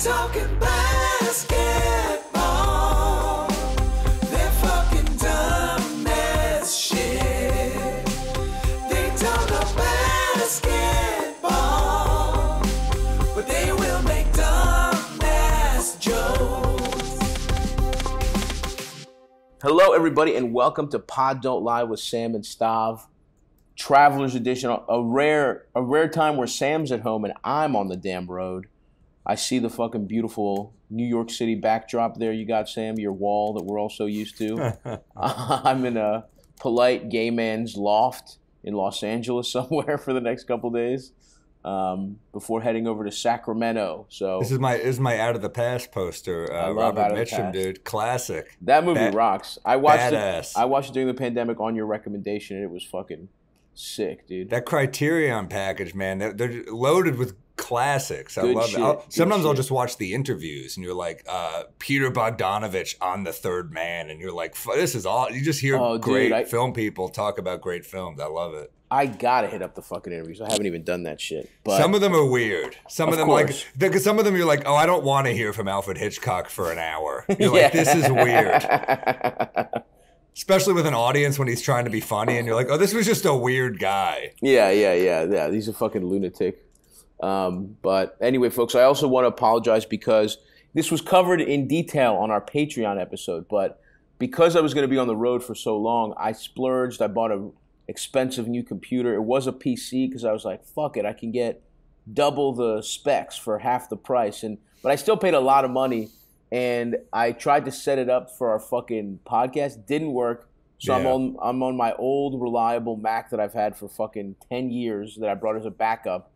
talking basketball. They're fucking dumb as shit. They talk about basketball, but they will make dumb ass jokes. Hello, everybody, and welcome to Pod Don't Lie with Sam and Stav. Traveler's Edition, a rare time where Sam's at home and I'm on the damn road. I see the fucking beautiful New York City backdrop there you got, Sam, your wall that we're all so used to. I'm in a polite gay man's loft in Los Angeles somewhere for the next couple days before heading over to Sacramento. So This is my Out of the Past poster. I love Robert Out of the Mitchum, Past. dude. Classic. That movie rocks. I watched badass. it. I watched it during the pandemic on your recommendation, and it was fucking sick, dude. That Criterion package, man, they're loaded with classics. I Good love shit. it. Sometimes I'll shit. just watch the interviews, and you're like, Peter Bogdanovich on The Third Man, and you're like, this is all. You just hear great film people talk about great films. I love it. I gotta hit up the fucking interviews. I haven't even done that shit. But Some of them are weird. Some of them course. because some of them you're like, oh, I don't want to hear from Alfred Hitchcock for an hour. You're like, this is weird. Especially with an audience when he's trying to be funny, and you're like, oh, this was just a weird guy. Yeah. He's a fucking lunatic. But anyway, folks, I also want to apologize because this was covered in detail on our Patreon episode. But because I was going to be on the road for so long, I splurged. I bought a expensive new computer. It was a PC because I was like, fuck it, I can get double the specs for half the price. But I still paid a lot of money. And I tried to set it up for our fucking podcast. Didn't work. So Yeah. I'm on my old reliable Mac that I've had for fucking 10 years that I brought as a backup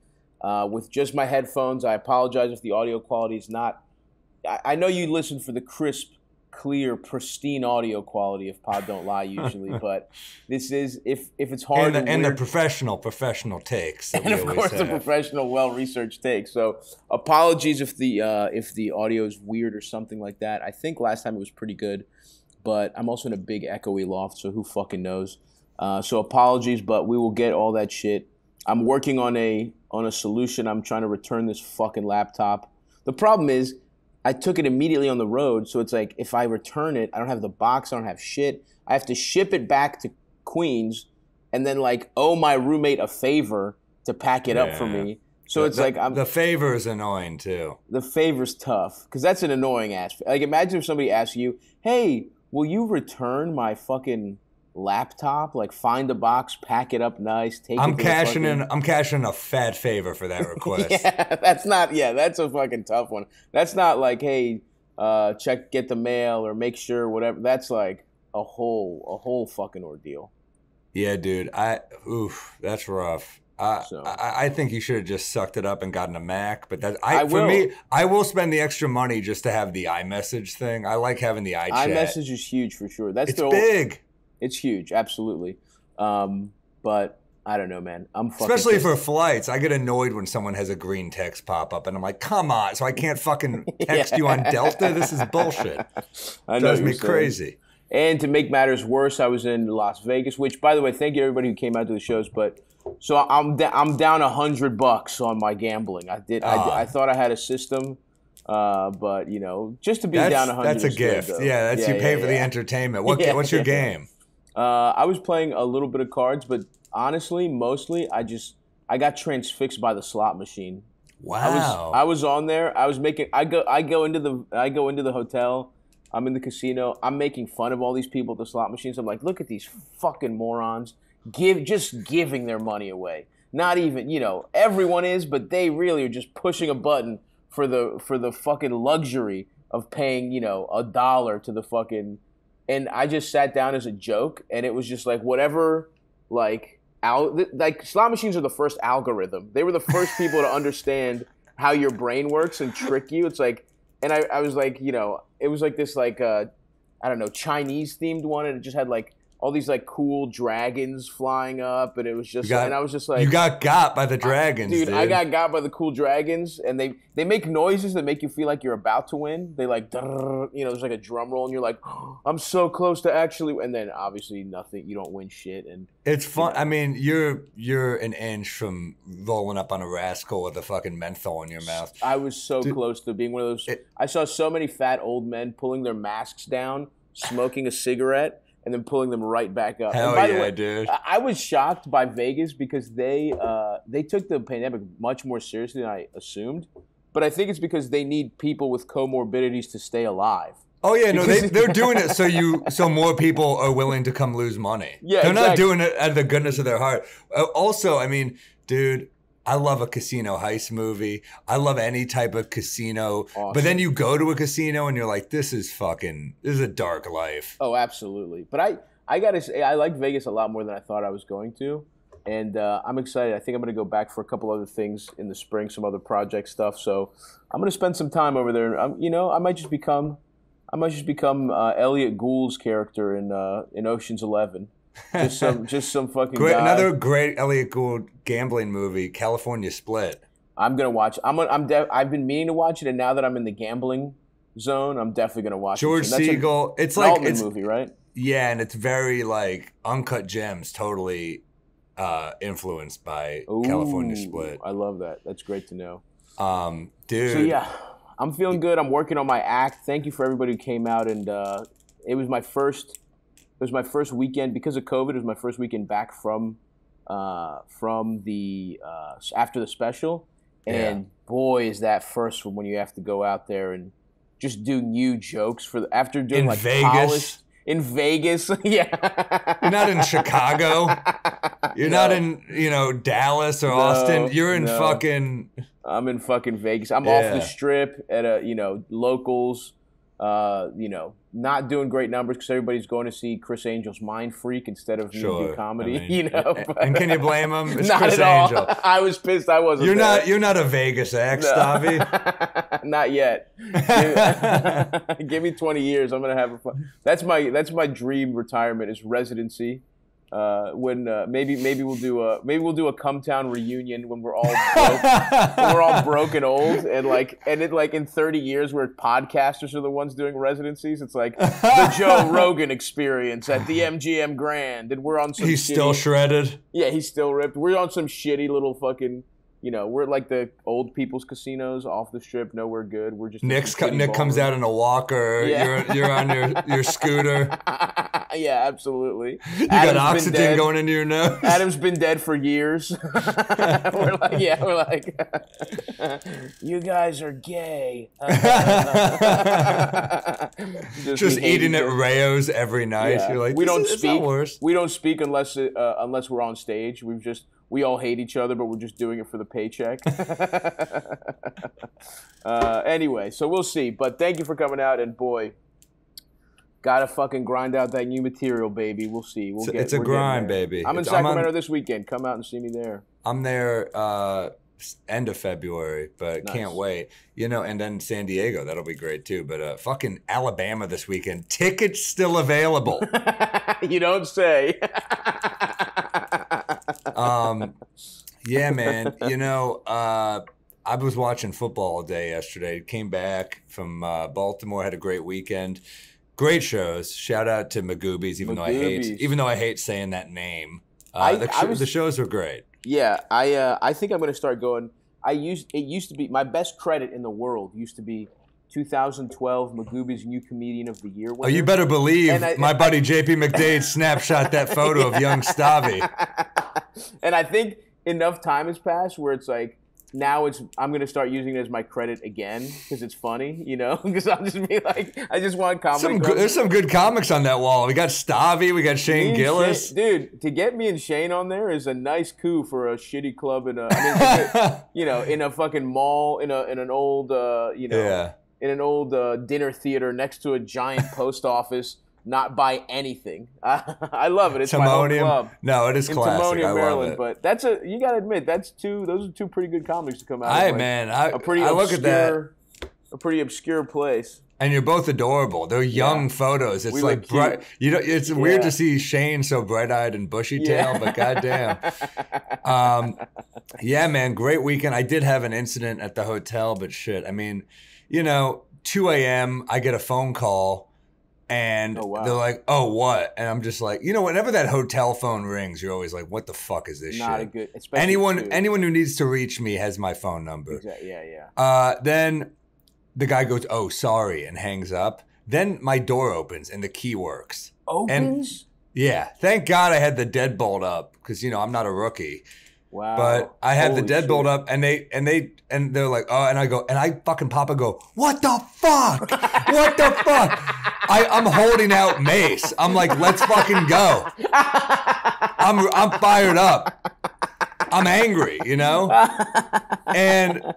with just my headphones. I apologize if the audio quality is not. I know you listen for the crisp, clear, pristine audio quality of Pod Don't Lie usually, but this is if it's hard And the weird, professional takes. That and we of always course the have. professional, well-researched take. So apologies if the audio is weird or something like that. I think last time it was pretty good, but I'm also in a big echoey loft, so who fucking knows? So apologies, but we will get all that shit. I'm working on a solution. I'm trying to return this fucking laptop. The problem is I took it immediately on the road, so it's like if I return it, I don't have the box, I don't have shit. I have to ship it back to Queens and then like owe my roommate a favor to pack it up for me. So it's like the favor is annoying too. The favor's tough because that's an annoying aspect. Like imagine if somebody asks you, "Hey, will you return my fucking laptop? Like find the box, pack it up nice, take I'm it to cashing the in. fucking... I'm cashing a fat favor for that request. That's a fucking tough one. That's not like, hey, get the mail or make sure whatever. That's like a whole fucking ordeal. Yeah, dude. That's rough. I think you should have just sucked it up and gotten a Mac. But for me, I will spend the extra money just to have the iMessage thing. I like having the iChat. iMessage is huge for sure. It's big. It's huge, absolutely. But I don't know, man. I'm fucking especially pissed. for flights. I get annoyed when someone has a green text pop up, and I'm like, "Come on!" So I can't fucking text you on Delta. This is bullshit. I know Drives me you're saying. crazy. And to make matters worse, I was in Las Vegas. Which, by the way, thank you everybody who came out to the shows. But so I'm down $100 on my gambling. I thought I had a system. But just to be down 100. That's a gift. Yeah, you pay for the entertainment. What's your game? I was playing a little bit of cards, but honestly, mostly I got transfixed by the slot machine. Wow. I was on there. I go into the hotel. I'm in the casino. I'm making fun of all these people at the slot machines. I'm like, look at these fucking morons just giving their money away. Not even, everyone is, but they really are just pushing a button for the fucking luxury of paying, $1 to the fucking. And I just sat down as a joke, and it was just like whatever, like slot machines are the first algorithm. They were the first people to understand how your brain works and trick you. It's like, and I was like, it was like this like I don't know, Chinese themed one, and it just had like all these like cool dragons flying up, and it was just, and I was just like, you got by the dragons, dude. I got by the cool dragons, and they make noises that make you feel like you're about to win. They like, there's like a drum roll, and you're like, oh, I'm so close to actually, and then obviously nothing. You don't win shit, and it's fun. I mean, you're an inch from rolling up on a rascal with a fucking menthol in your mouth. I was so close to being one of those. I saw so many fat old men pulling their masks down, smoking a cigarette, and then pulling them right back up. Hell by yeah, the way, dude. I was shocked by Vegas because they took the pandemic much more seriously than I assumed. But I think it's because they need people with comorbidities to stay alive. Oh yeah, no, they're doing it so more people are willing to come lose money. Yeah, they're not doing it out of the goodness of their heart. Also, I mean, dude, I love a casino heist movie. I love any type of casino. Awesome. But then you go to a casino and you're like, this is a dark life. Oh, absolutely. But I gotta say, I like Vegas a lot more than I thought I was going to. And I'm excited. I think I'm going to go back for a couple other things in the spring, some other project stuff. So I'm going to spend some time over there. I might just become Elliot Gould's character in Ocean's 11. Just some fucking great, guy. Another great Elliot Gould gambling movie, California Split. I'm gonna watch. I've been meaning to watch it, and now that I'm in the gambling zone, I'm definitely gonna watch George it. Segal. It's like it's a movie, right? Yeah, and it's very like Uncut Gems, totally influenced by California Split. I love that. That's great to know. Dude. So yeah, I'm feeling good. I'm working on my act. Thank you for everybody who came out, and it was my first weekend because of COVID. It was my first weekend back from the after the special, and boy, is that first one when you have to go out there and just do new jokes after doing in like Vegas. Polish, in Vegas, yeah. You're not in Chicago. You're not in Dallas or Austin. You're in fucking. I'm in fucking Vegas. I'm off the strip at locals. Not doing great numbers because everybody's going to see Chris Angel's Mind Freak instead of new comedy. I mean, and can you blame him? It's not Chris at Angel. All. I was pissed. I wasn't. You're not a Vegas ex, Stavi. Not yet. Give me 20 years. I'm gonna have a fun. That's my dream retirement is residency. When maybe we'll do a Come Town reunion when we're all broke and old and in 30 years where podcasters are the ones doing residencies. It's like the Joe Rogan experience at the MGM Grand, and we're on some. He's still shredded. Yeah, he's still ripped. We're on some shitty little fucking. We're like the old people's casinos off the strip. Nowhere good. We're just Nick comes out in a walker. Yeah. You're on your scooter. Yeah, absolutely. You got oxygen going into your nose. Adam's been dead for years. we're like, you guys are gay. just eating at Rayo's every night. Yeah. You're like, we don't speak. We don't speak unless we're on stage. We all hate each other, but we're just doing it for the paycheck. Anyway, so we'll see. But thank you for coming out, and boy, gotta fucking grind out that new material, baby. We'll see. It's a grind, baby. I'm in Sacramento this weekend. Come out and see me there. I'm there end of February, but nice. Can't wait. And then San Diego, that'll be great too. But fucking Alabama this weekend. Tickets still available. You don't say. Yeah, man. I was watching football all day yesterday. Came back from Baltimore, had a great weekend. Great shows. Shout out to Magoobies, even though I hate saying that name. The shows were great. Yeah, I think I'm going to start going. It used to be my best credit in the world used to be 2012 Magoobies New Comedian of the Year winner. Oh, you better believe my buddy JP McDade snapshot that photo of young Stavi. And I think enough time has passed where it's like, now I'm going to start using it as my credit again because it's funny, because I'll just be like, I just want comedy. There's some good comics on that wall. We got Stavi, we got Shane Gillis. Dude, to get me and Shane on there is a nice coup for a shitty club in a fucking mall, in an old, in an old dinner theater next to a giant post office. Not buy anything. I love it. It's my home club. No, it is classic. Timonium, I love Maryland. it. But you gotta admit, those are two pretty good comics to come out. I look at that. a pretty obscure place. And you're both adorable. They're young photos. It's like bright. You know, it's weird to see Shane so bright-eyed and bushy-tailed, but goddamn. Yeah, man, great weekend. I did have an incident at the hotel, but shit. I mean, you know, 2 a.m. I get a phone call, and they're like, "Oh, what?" And I'm just like, you know, whenever that hotel phone rings, you're always like, "What the fuck is this shit?" Not a good. Anyone who needs to reach me has my phone number. Exactly. Yeah. Then the guy goes, "Oh, sorry," and hangs up. Then my door opens and the key works. Opens? Yeah. Thank God I had the deadbolt up because, you know, I'm not a rookie. Wow. But I had the deadbolt up and they're like, oh, and I go, and I fucking Papa go, what the fuck? What the fuck? I'm holding out mace. I'm like, let's fucking go. I'm fired up. I'm angry, you know? And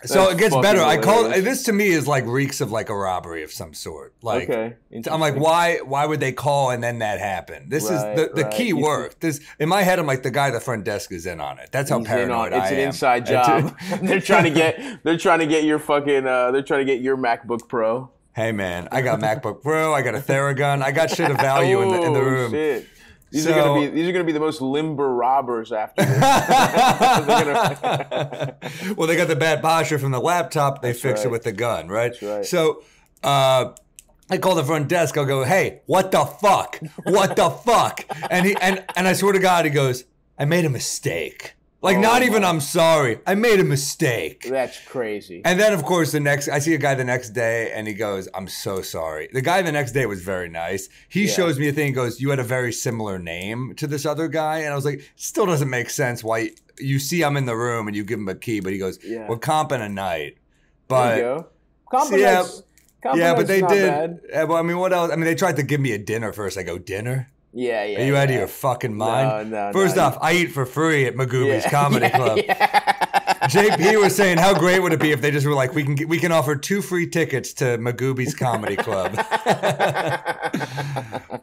so it gets better. I call this, to me, is like reeks of like a robbery of some sort. Like, I'm like, why would they call and then that happen? This is the key work. This, in my head, I'm like, the guy at the front desk is in on it. That's how paranoid I am. It's an inside job. They're trying to get your fucking they're trying to get your MacBook Pro. Hey man, I got MacBook Pro, I got a Theragun, I got shit of value in the room. Shit. These are gonna be the most limber robbers after this. Well, they got the bad posture from the laptop. They fix it with the gun, right? That's right. So I call the front desk. I'll go, hey, what the fuck? What the fuck? And I swear to God, he goes, I made a mistake. Like, not even I'm sorry. I made a mistake. That's crazy. And then, of course, I see a guy the next day, and he goes, I'm so sorry. The guy the next day was very nice. He shows me a thing. He goes, you had a very similar name to this other guy. And I was like, still doesn't make sense why you see I'm in the room and you give him a key. But he goes, we're comping a night. But, there you go. Yeah, but they did. Bad. Well, I mean, what else? I mean, they tried to give me a dinner first. I go, dinner? Yeah. Are you out of your fucking mind? No. First off, I eat for free at Magooby's Comedy Club. JP was saying, how great would it be if they just were like, we can offer 2 free tickets to Magooby's Comedy Club.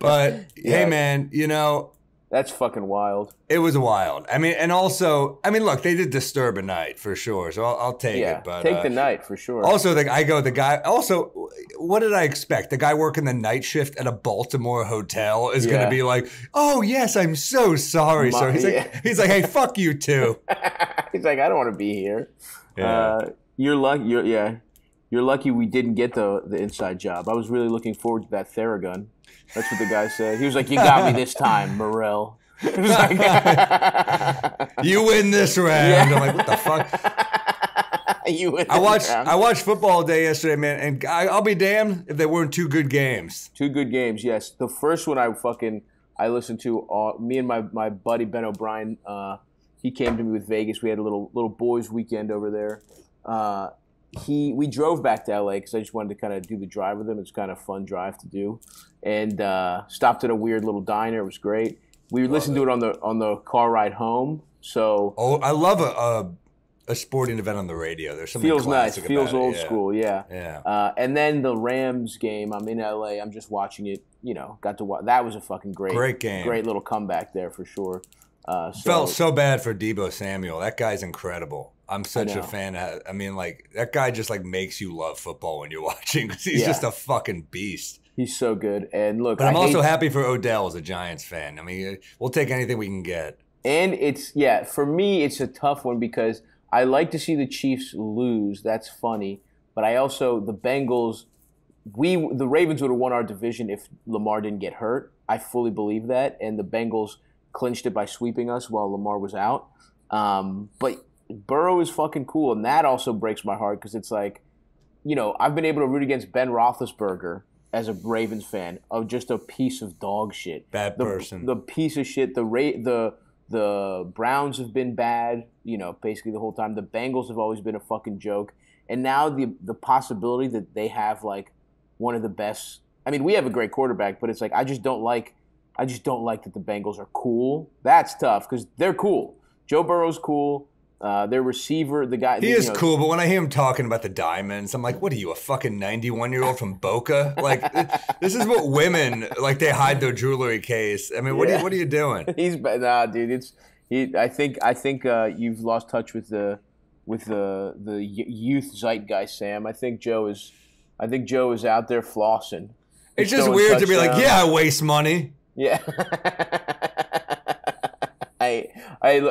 But hey, man, you know. That's fucking wild. It was wild. I mean, and also, I mean, look, they did disturb a night for sure, so I'll take it. But take the night for sure. Also, the guy. Also, what did I expect? The guy working the night shift at a Baltimore hotel is going to be like, "Oh yes, I'm so sorry." So he's like, "Hey, fuck you too." He's like, "I don't want to be here." Yeah. You're lucky. You're lucky we didn't get the inside job. I was really looking forward to that Theragun. That's what the guy said. He was like, "You got me this time, Morel." He was like, "You win this round." I'm like, "What the fuck?" You win. I watched football all day yesterday, man, and I'll be damned if there weren't 2 good games. 2 good games, yes. The first one I listened to. Me and my buddy Ben O'Brien. He came to me with Vegas. We had a little boys weekend over there. We drove back to LA because I just wanted to kind of do the drive with him. It's kind of a fun drive to do, and stopped at a weird little diner. It was great. We listened to it on the car ride home. So I love a sporting event on the radio. There's something feels nice. It Feels old school. Yeah. Yeah. And then the Rams game. I'm in LA. I'm just watching it. You know, got to watch. That was a fucking great game. Great little comeback there for sure. Felt so bad for Deebo Samuel. That guy's incredible. I'm such a fan. I mean, like, that guy just, like, makes you love football when you're watching because he's just a fucking beast. He's so good. And look, but I'm also happy for Odell as a Giants fan. I mean, we'll take anything we can get. And for me, it's a tough one because I like to see the Chiefs lose. That's funny. But I also, the Bengals, the Ravens would have won our division if Lamar didn't get hurt. I fully believe that. And the Bengals clinched it by sweeping us while Lamar was out. But Burrow is fucking cool, and that also breaks my heart because it's like, you know, I've been able to root against Ben Roethlisberger as a Ravens fan of just a piece of dog shit. Bad person. The piece of shit. The Browns have been bad, you know, basically the whole time. The Bengals have always been a fucking joke, and now the possibility that they have like one of the best. I mean, we have a great quarterback, but it's like I just don't like that the Bengals are cool. That's tough because they're cool. Joe Burrow's cool. Their receiver, the guy. He is cool, but when I hear him talking about the diamonds, I'm like, what are you, a fucking 91-year-old from Boca? Like, this is what women, like, they hide their jewelry case. I mean, what are you doing? Dude. I think you've lost touch with with the youth zeitgeist, Sam. I think Joe is out there flossing. It's just weird to be like, yeah, I waste money. Yeah. I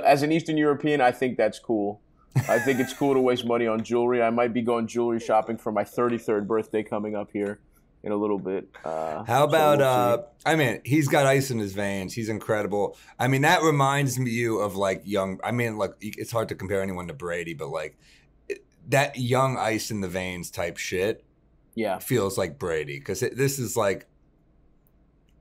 as an Eastern European, I think that's cool. I think it's cool to waste money on jewelry. I might be going jewelry shopping for my 33rd birthday coming up here in a little bit. How about, I mean, he's got ice in his veins. He's incredible. I mean, that reminds me of like young, I mean, like it's hard to compare anyone to Brady, but like that young ice in the veins type shit feels like Brady. Because this is like,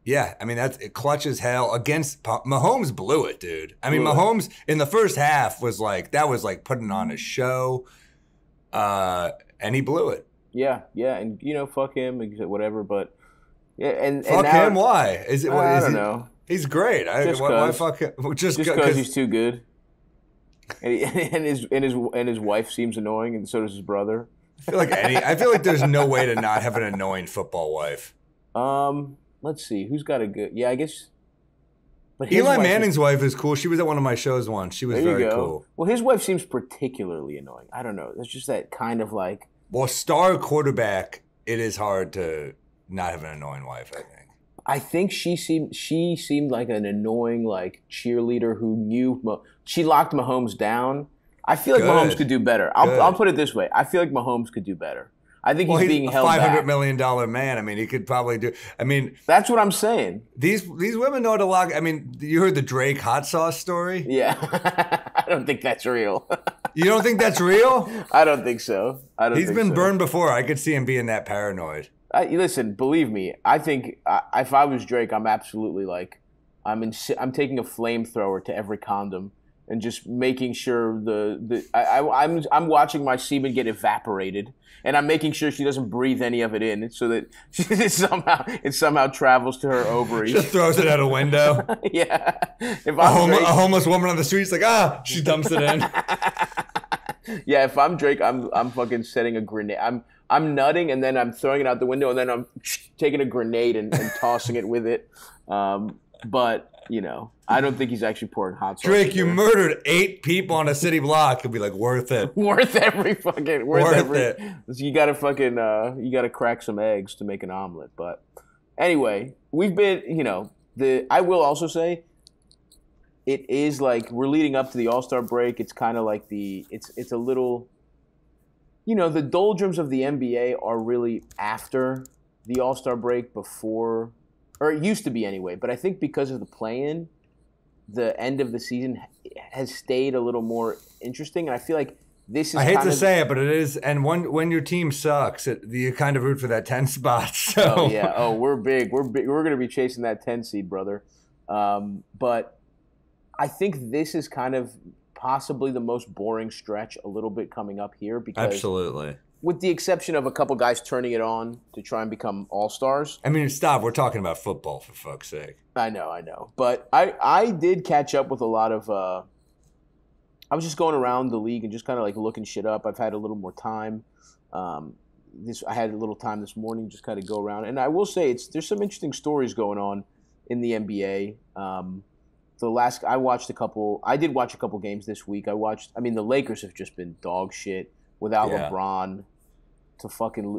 yeah, I mean, it clutch as hell against Mahomes blew it, dude. I mean, Mahomes in the first half was like, that was like putting on a show, and he blew it. Yeah, and fuck him, whatever. But yeah, and fuck now, him. Why? Is it? I don't know. He's great. Why fuck him? Just because he's too good. And his wife seems annoying, and so does his brother. I feel like there's no way to not have an annoying football wife. Let's see. Who's got a good... Yeah, I guess... But Eli Manning's wife is cool. She was at one of my shows once. She was very cool. Well, his wife seems particularly annoying. I don't know. It's just that kind of like... Well, star quarterback, it is hard to not have an annoying wife, I think. I think she seemed like an annoying like cheerleader who knew... She locked Mahomes down. I feel like Mahomes could do better. I'll put it this way. I feel like Mahomes could do better. I think he's being held back. $500 million man. I mean, he could probably do. I mean, that's what I'm saying. These women know how to lock. I mean, you heard the Drake hot sauce story? Yeah, I don't think that's real. You don't think that's real? I don't think so. He's been burned before. I could see him being that paranoid. Listen, believe me. I think if I was Drake, I'm absolutely like, I'm taking a flamethrower to every condom. And just making sure I'm watching my semen get evaporated, and I'm making sure she doesn't breathe any of it in, so that it somehow travels to her ovaries. Just throws it out a window. Yeah. If a homeless woman on the street's like, she dumps it in. Yeah, if I'm Drake, I'm fucking setting a grenade. I'm nutting, and then I'm throwing it out the window, and then I'm taking a grenade and tossing it with it. But I don't think he's actually pouring hot sauce. Drake, you murdered 8 people on a city block. It'd be like worth it. Worth it. You gotta you gotta crack some eggs to make an omelet. But anyway, we've been, I will also say, it is like we're leading up to the All-Star break. It's kind of like it's a little, the doldrums of the NBA are really after the All-Star break, before. Or it used to be anyway, but I think because of the play-in, the end of the season has stayed a little more interesting, and I feel like this is. I hate to say it, but it is. And when your team sucks, you kind of root for that 10 spot. So. Oh yeah. Oh, we're big. We're going to be chasing that 10 seed, brother. But I think this is kind of possibly the most boring stretch a little bit coming up here, because absolutely. With the exception of a couple guys turning it on to try and become all-stars. I mean, stop. We're talking about football, for fuck's sake. I know. But I did catch up with a lot of I was just going around the league and just kind of like looking shit up. I've had a little more time. I had a little time this morning, just kind of go around. And I will say there's some interesting stories going on in the NBA. I did watch a couple games this week. The Lakers have just been dog shit. Without LeBron,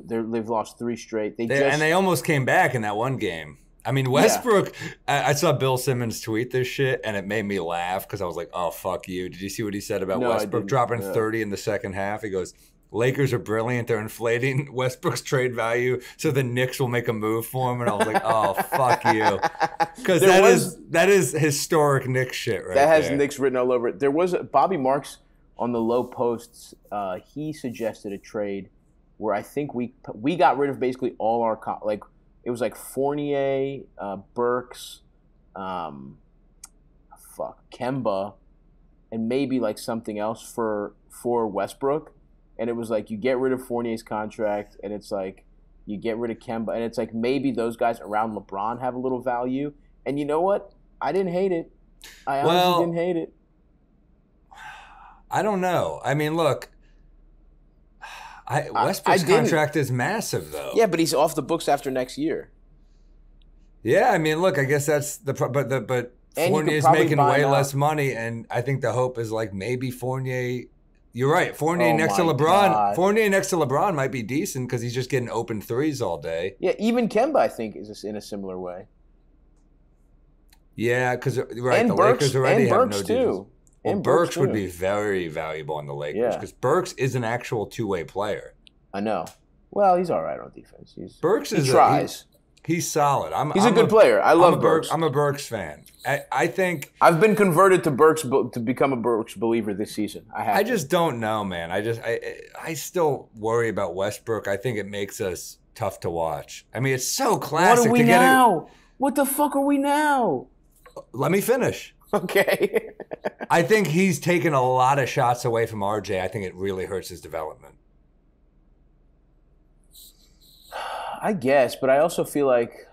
they've lost 3 straight. They almost came back in that one game. I mean, Westbrook. Yeah. I saw Bill Simmons tweet this shit, and it made me laugh because I was like, "Oh, fuck you!" Did you see what he said about Westbrook dropping 30 in the second half? He goes, "Lakers are brilliant. They're inflating Westbrook's trade value, so the Knicks will make a move for him." And I was like, "Oh, fuck you," because that is historic Knicks shit, right? That has Knicks written all over it. There was Bobby Marks. On the low posts, he suggested a trade where I think we got rid of basically all our it was like Fournier, Burks, Kemba, and maybe like something else for Westbrook, and it was like you get rid of Fournier's contract, and it's like you get rid of Kemba, and it's like maybe those guys around LeBron have a little value, and you know what? I didn't hate it. I honestly didn't hate it. I don't know. I mean, look, Westbrook's contract is massive, though. Yeah, but he's off the books after next year. Yeah, I mean, look, I guess that's but Fournier's making way less money, and I think the hope is like maybe Fournier You're right. Fournier next to LeBron. God. Fournier next to LeBron might be decent because he's just getting open threes all day. Yeah, even Kemba, I think, is in a similar way. Yeah, because the Lakers already have no defense. Well, Burks would be very valuable on the Lakers because Burks is an actual two-way player. I know. Well, he's all right on defense. He tries. He's solid. He's a good player. I love Burks. I'm a Burks fan. I think I've been converted to Burks to become a Burks believer this season. I just don't know, man. I still worry about Westbrook. I think it makes us tough to watch. I mean, it's so classic. What are we now? What the fuck are we now? Let me finish. Okay. I think he's taken a lot of shots away from RJ. I think it really hurts his development. I guess, but I also feel like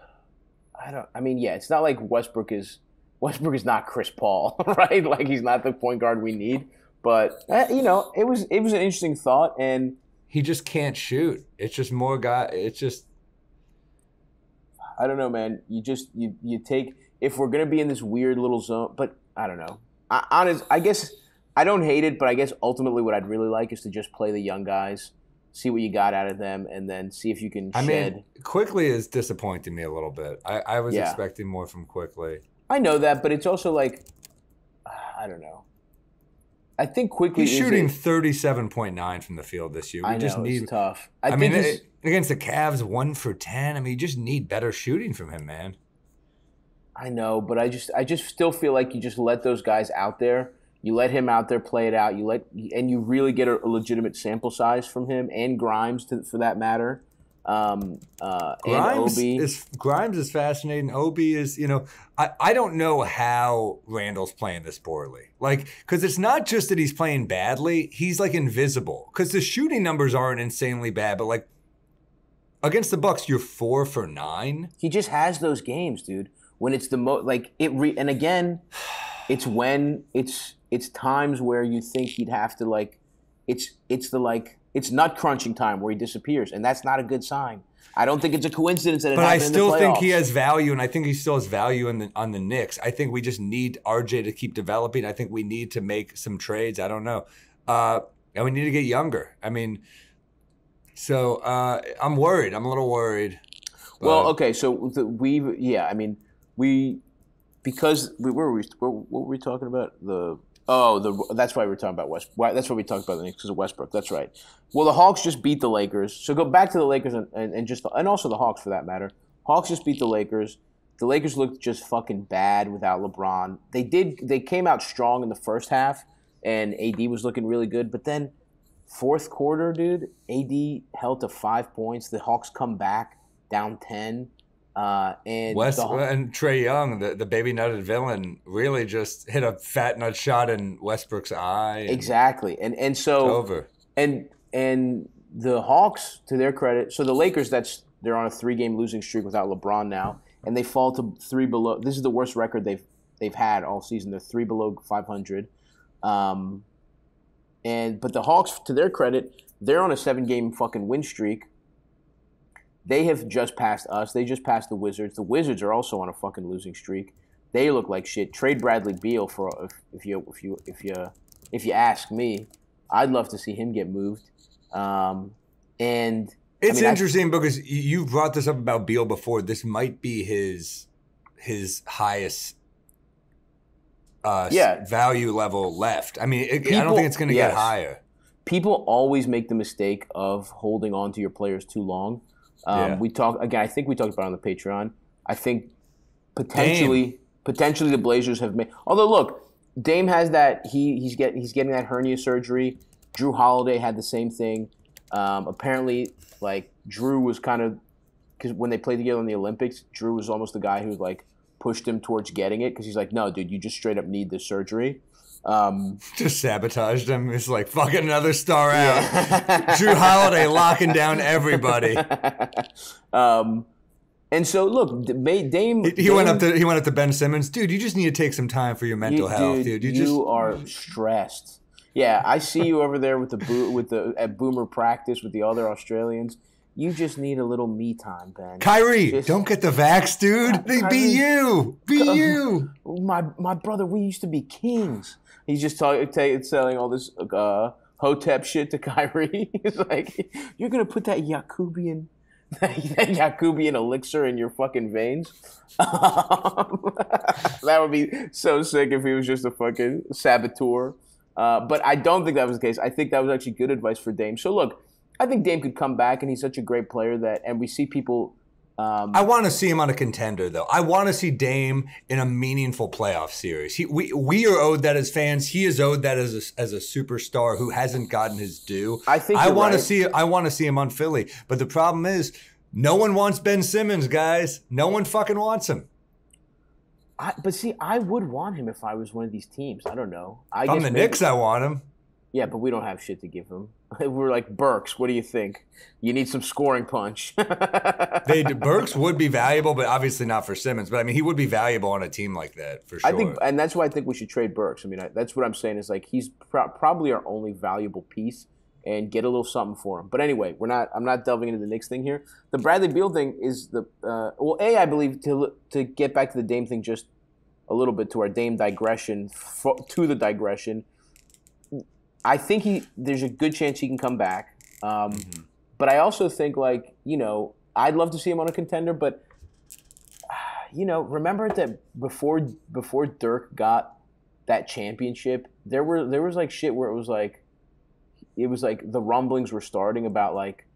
it's not like Westbrook is not Chris Paul, right? Like he's not the point guard we need. But it was an interesting thought, and he just can't shoot. It's just more guy. It's just I don't know, man. You take. If we're going to be in this weird little zone, but I don't know. I guess I don't hate it, but I guess ultimately what I'd really like is to just play the young guys, see what you got out of them, and then see if you can shed. I mean, Quickly is disappointing me a little bit. I was expecting more from Quickly. I know that, but it's also like, I don't know. I think Quickly he's shooting 37.9 from the field this year. It's tough. I mean, against the Cavs, 1 for 10. I mean, you just need better shooting from him, man. I know, but I just still feel like you just let those guys out there. You let him out there play it out. And you really get a legitimate sample size from him and Grimes, for that matter. And Obi. Grimes is fascinating. Obi is, I don't know how Randall's playing this poorly. Like, because it's not just that he's playing badly. He's like invisible. Because the shooting numbers aren't insanely bad, but like against the Bucks, you're 4 for 9. He just has those games, dude. When it's the most like it, and again, it's when it's times where you think he'd have to like, it's nut crunching time where he disappears, and that's not a good sign. I don't think it's a coincidence that it happened in the playoffs. But I still think he has value, and I think he still has value on the Knicks. I think we just need RJ to keep developing. I think we need to make some trades. I don't know, and we need to get younger. I mean, so I'm worried. I'm a little worried. Well, okay, so what were we talking about? That's why we're talking about Westbrook. That's why we talked about the Knicks because of Westbrook. That's right. Well, the Hawks just beat the Lakers. So go back to the Lakers and also the Hawks for that matter. Hawks just beat the Lakers. The Lakers looked just fucking bad without LeBron. They came out strong in the first half, and AD was looking really good. But then fourth quarter, dude, AD held to 5 points. The Hawks come back down 10. And Trae Young, the baby nutted villain, really just hit a fat nut shot in Westbrook's eye. Exactly, and so it's over. And the Hawks, to their credit, so the Lakers, they're on a 3-game losing streak without LeBron now, and they fall to 3 below. This is the worst record they've had all season. They're 3 below 500. But the Hawks, to their credit, they're on a 7-game fucking win streak. They have just passed us. They just passed the Wizards. The Wizards are also on a fucking losing streak. They look like shit. Trade Bradley Beal for if you ask me. I'd love to see him get moved. And it's interesting because you brought this up about Beal before. This might be his highest value level left. I mean, I don't think it's going to get higher. People always make the mistake of holding on to your players too long. We talk again. I think we talked about it on the Patreon. I think potentially the Blazers have made. Although look, Dame has that. He's getting that hernia surgery. Drew Holiday had the same thing. Apparently, like Drew was kind of because when they played together in the Olympics, Drew was almost the guy who like pushed him towards getting it because he's like, no, dude, you just straight up need this surgery. Just sabotaged him. It's like fucking another star out. Drew Holiday locking down everybody. And so look, Dame. He went up to Ben Simmons. Dude, you just need to take some time for your mental health, dude. You are stressed. Yeah, I see you over there at Boomer practice with the other Australians. You just need a little me time, Ben. Kyrie, don't get the vax, dude. Be you. Be you. My brother, we used to be kings. He's just selling all this Hotep shit to Kyrie. He's like, you're gonna put that Yakubian elixir in your fucking veins. That would be so sick if he was just a fucking saboteur. But I don't think that was the case. I think that was actually good advice for Dame. So look, I think Dame could come back, and he's such a great player and we see people. I want to see him on a contender, though. I want to see Dame in a meaningful playoff series. We are owed that as fans. He is owed that as a superstar who hasn't gotten his due. I want to see him on Philly, but the problem is, no one wants Ben Simmons, guys. No one fucking wants him. But see, I would want him if I was one of these teams. I don't know. From the Knicks, I want him. Yeah, but we don't have shit to give him. We're like, Burks, what do you think? You need some scoring punch. Burks would be valuable, but obviously not for Simmons. But I mean, he would be valuable on a team like that for sure. And that's why I think we should trade Burks. I mean, that's what I'm saying is like he's probably our only valuable piece, and get a little something for him. But anyway, I'm not delving into the Knicks thing here. The Bradley Beal thing is I believe to get back to the Dame thing just a little bit to our Dame digression to the digression. I think there's a good chance he can come back. But I also think, like, I'd love to see him on a contender. But, remember that before Dirk got that championship, there was, like, shit where it was like the rumblings were starting about, like,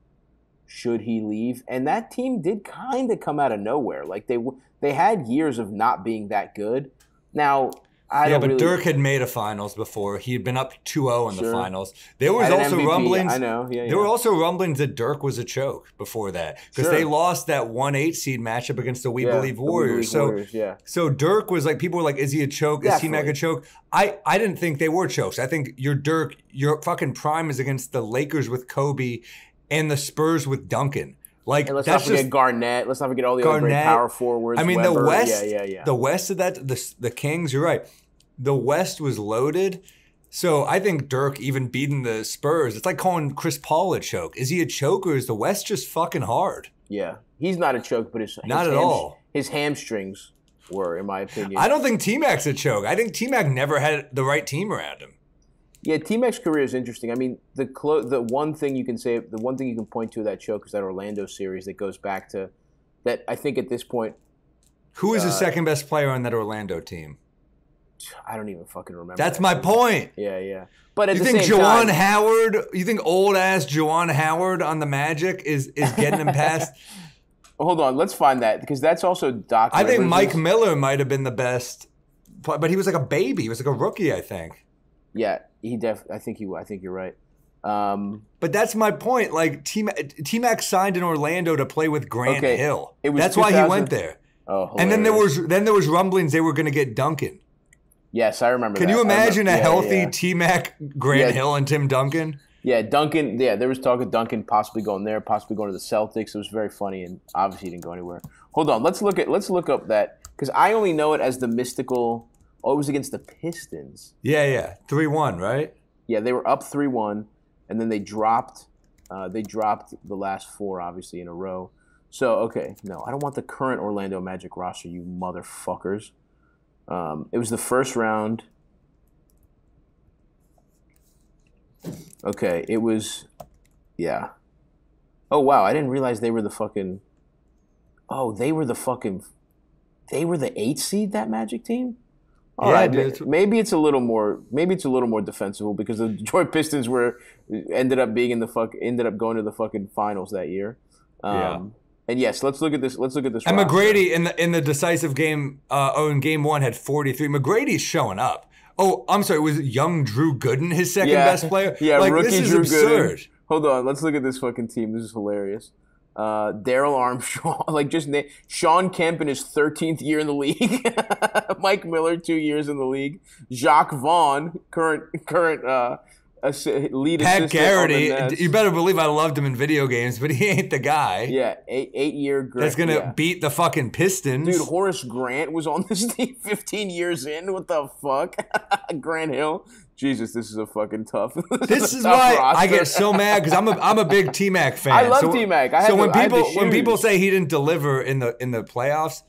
should he leave? And that team did kind of come out of nowhere. Like, they had years of not being that good. Now – Dirk had made a finals before. He had been up 2-0 in the finals. There was also MVP. rumblings. I know. Yeah, there were also rumblings that Dirk was a choke before that because they lost that 1-8 seed matchup against the We Believe Warriors. So Dirk was like, people were like, is he a choke? Is T-Mac a choke? I didn't think they were chokes. I think your fucking prime is against the Lakers with Kobe and the Spurs with Duncan. Like, and let's not forget Garnett. Let's not forget all the other great power forwards. I mean, Weber. the West. The West of that, the Kings. You're right. The West was loaded. So I think Dirk even beating the Spurs. It's like calling Chris Paul a choke. Is he a choke, or is the West just fucking hard? Yeah, he's not a choke, but not at all. His hamstrings were, in my opinion. I don't think T-Mac's a choke. I think T-Mac never had the right team around him. Yeah, T-Mac's career is interesting. I mean, the one thing you can say, the one thing you can point to that choke is that Orlando series that goes back to that. I think at this point, who is the second best player on that Orlando team? I don't even fucking remember. That's my point. Yeah. But at you the think same Juwan time, Howard? You think old ass Juwan Howard on the Magic is getting him past? Hold on, let's find that because that's also Doc. I think Mike Miller might have been the best, but he was like a baby. He was like a rookie, I think. Yeah, I think you're right. But that's my point. Like T-Mac signed in Orlando to play with Grant Hill. That's why he went there. Oh, hilarious. And then there was rumblings they were going to get Duncan. Yes, I remember. Can you imagine a healthy T-Mac, Grant Hill, and Tim Duncan? Yeah, Duncan. Yeah, there was talk of Duncan possibly going there, possibly going to the Celtics. It was very funny, and obviously he didn't go anywhere. Hold on, let's look up that because I only know it as the mystical. Oh, it was against the Pistons. Yeah, 3-1, right? Yeah, they were up 3-1, and then they dropped. They dropped the last four, obviously, in a row. So no, I don't want the current Orlando Magic roster, you motherfuckers. It was the first round. Okay, it was, yeah. Oh, wow, I didn't realize they were the fucking, they were the 8th seed, that Magic team? All right, dude. Maybe it's a little more defensible because the Detroit Pistons ended up going to the fucking finals that year. And yes, let's look at this. And McGrady in the decisive game, in game one had 43. McGrady's showing up. Oh, I'm sorry. Was it young Drew Gooden his second best player? Yeah, like, rookie this is Drew absurd. Gooden. Hold on, let's look at this fucking team. This is hilarious. Daryl Armstrong, Sean Kemp in his 13th year in the league. Mike Miller, 2 years in the league. Jacques Vaughn, current lead Pat assistant. Garrity, you better believe I loved him in video games, but he ain't the guy. Yeah, 8-year. That's gonna beat the fucking Pistons. Dude, Horace Grant was on this team 15 years in. What the fuck? Grant Hill. Jesus, this is a fucking tough. This is why I get so mad because I'm a big T-Mac fan. I love T-Mac. When people say he didn't deliver in the playoffs,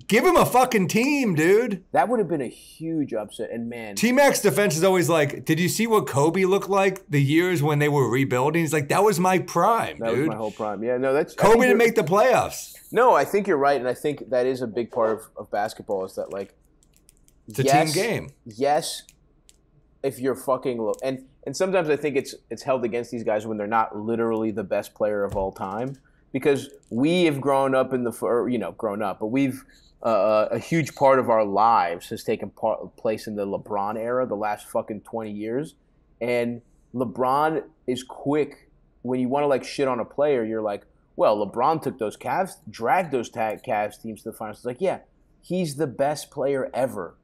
Give him a fucking team, dude. That would have been a huge upset. And man, T-Mac's defense is always like, did you see what Kobe looked like the years when they were rebuilding? He's like, that was my prime, that dude. was my whole prime. Yeah, no, that's Kobe didn't make the playoffs. No, I think you're right, and I think that is a big part of basketball is that like it's a team game. Yes, if you're fucking low, and sometimes I think it's held against these guys when they're not literally the best player of all time, because we have grown up but we've a huge part of our lives has taken place in the LeBron era, the last fucking 20 years, and LeBron is quick when you want to like shit on a player. You're like, well, LeBron took those Cavs, dragged those Cavs teams to the finals. It's like, yeah, he's the best player ever.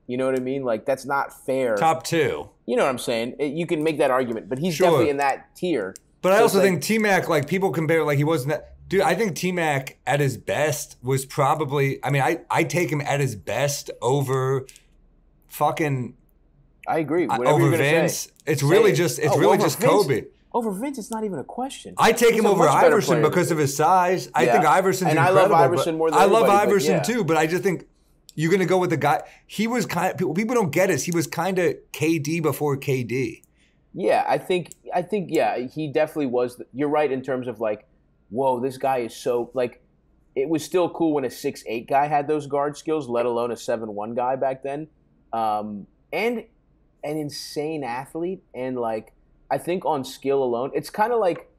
You know what I mean? Like, that's not fair. Top 2. You know what I'm saying? You can make that argument, but he's definitely in that tier. But I also think T-Mac, like, people compare, like, he wasn't that. Dude, I think T-Mac at his best was probably, I mean, I take him at his best over fucking. I agree. Over Vince. It's really just Kobe. Over Vince, it's not even a question. I take him over Iverson because of his size. I think Iverson's incredible. And I love Iverson more than anybody. I love Iverson too, but I just think you're going to go with the guy. He was kind of, people don't get it. He was kind of KD before KD. Yeah, I think, he definitely was. You're right in terms of like, whoa, this guy is so, like, it was still cool when a 6'8" guy had those guard skills, let alone a 7'1" guy back then. And an insane athlete, and like, I think on skill alone, it's kind of like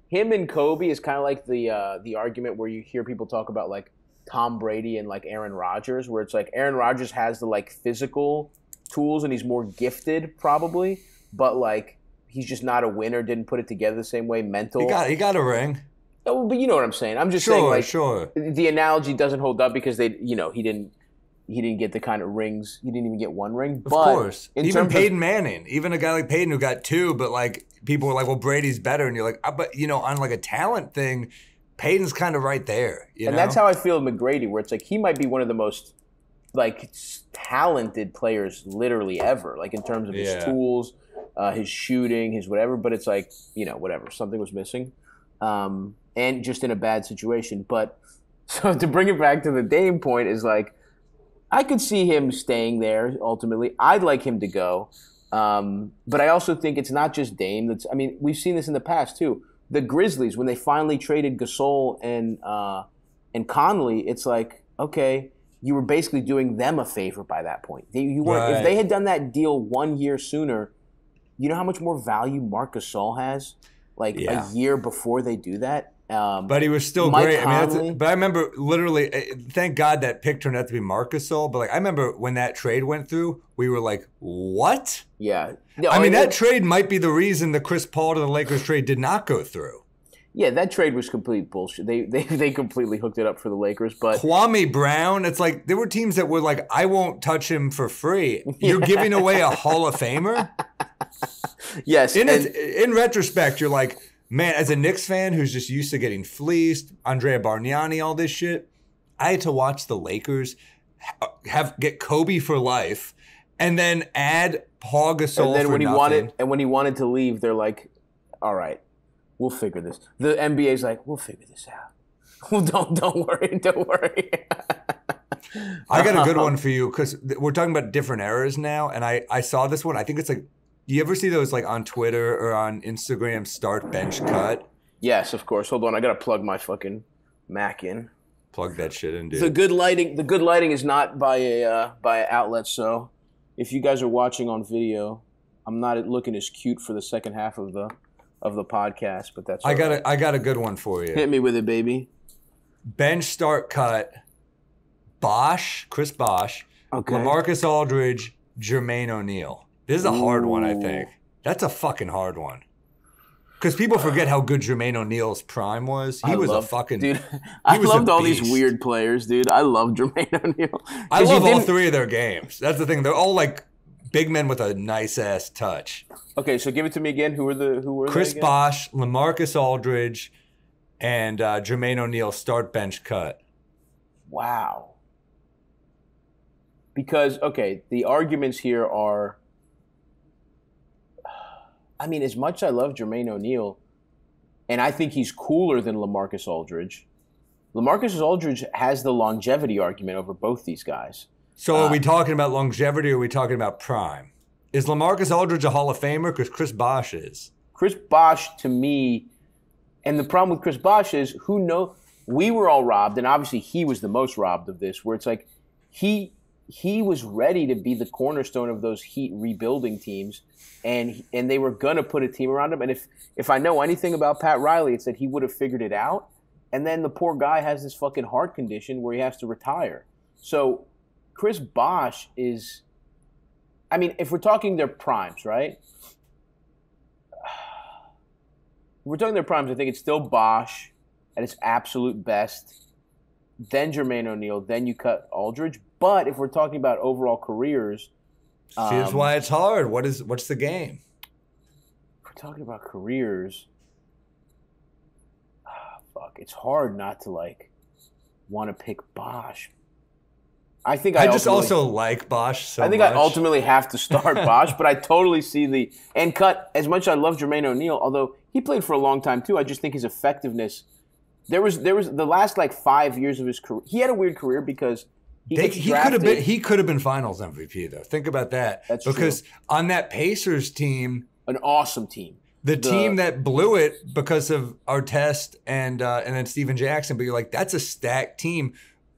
him and Kobe is kind of like the argument where you hear people talk about like Tom Brady and like Aaron Rodgers, where it's like Aaron Rodgers has the like physical tools and he's more gifted probably, but like he's just not a winner, didn't put it together the same way, mental. He got a ring. Oh, but you know what I'm saying. I'm just saying like the analogy doesn't hold up because he didn't get the kind of rings. He didn't even get one ring. Of course. Even Peyton Manning. Even a guy like Peyton who got 2, but like people were like, well, Brady's better. And you're like, but on like a talent thing, Peyton's kind of right there. And that's how I feel with McGrady, where it's like he might be one of the most like talented players literally ever, like in terms of his tools, his shooting, his whatever. But it's like, whatever. Something was missing. And just in a bad situation. But so to bring it back to the Dame point is like, I could see him staying there ultimately. I'd like him to go. But I also think it's not just Dame. We've seen this in the past too. The Grizzlies, when they finally traded Gasol and Conley, it's like, okay, you were basically doing them a favor by that point. You weren't. If they had done that deal 1 year sooner, you know how much more value Marc Gasol has? A year before they do that. But he was still great. But I remember literally, thank God that pick turned out to be Marc Gasol. But I remember when that trade went through, we were like, what? Yeah. That trade might be the reason the Chris Paul to the Lakers trade did not go through. Yeah, that trade was complete bullshit. They completely hooked it up for the Lakers. But Kwame Brown, it's like there were teams that were like, I won't touch him for free. You're giving away a Hall of Famer? Yes. In retrospect, you're like, man, as a Knicks fan who's just used to getting fleeced, Andrea Bargnani, all this shit, I had to watch the Lakers get Kobe for life and then add Paul Gasol and then for nothing. When he wanted to leave, they're like, all right, we'll figure this. The NBA's like, we'll figure this out. Well, don't worry. I got a good one for you because we're talking about different eras now, and I saw this one. I think it's like, you ever see those like on Twitter or on Instagram, start, bench, cut? Yes, of course. Hold on, I gotta plug my fucking Mac in. Plug that shit in, dude. The good lighting is not by a outlet. So if you guys are watching on video, I'm not looking as cute for the second half of the podcast, but that's I got a good one for you. Hit me with it, baby. Bench, start, cut. Bosh, Chris Bosh. Okay. LaMarcus Aldridge, Jermain O'Neal. This is a hard one, I think. That's a fucking hard one. Because people forget how good Jermain O'Neal's prime was. He was a fucking dude. I loved all these weird players, dude. I love Jermain O'Neal. I love all 3 of their games. That's the thing. They're all like big men with a nice ass touch. Okay, so give it to me again. Who were Chris Bosh, LaMarcus Aldridge, and Jermain O'Neal start, bench, cut. Wow. Because the arguments here are. As much as I love Jermain O'Neal, and I think he's cooler than LaMarcus Aldridge, LaMarcus Aldridge has the longevity argument over both these guys. So are we talking about longevity or are we talking about prime? Is LaMarcus Aldridge a Hall of Famer? Because Chris Bosh is. Chris Bosh, to me, and the problem with Chris Bosh is, who knows? We were all robbed, and obviously he was the most robbed of this, where it's like he was ready to be the cornerstone of those Heat rebuilding teams, and they were going to put a team around him. And if I know anything about Pat Riley, it's that he would have figured it out. And then the poor guy has this fucking heart condition where he has to retire. So Chris Bosh is, I mean, if we're talking their primes, right? If we're talking their primes, I think it's still Bosh at its absolute best, then Jermaine O'Neal, then you cut Aldridge. But if we're talking about overall careers, here's why it's hard. What's the game? If we're talking about careers, it's hard not to want to pick Bosh. I think I just also like Bosh so much. I think I ultimately have to start Bosh, but I totally see and cut, as much as I love Jermaine O'Neal, although he played for a long time too. I just think his effectiveness. There was the last 5 years of his career. He had a weird career because he could have been Finals MVP though. Think about that. That's because true. On that Pacers team, an awesome team. The team that blew it because of Artest and then Steven Jackson, but you're like, that's a stacked team.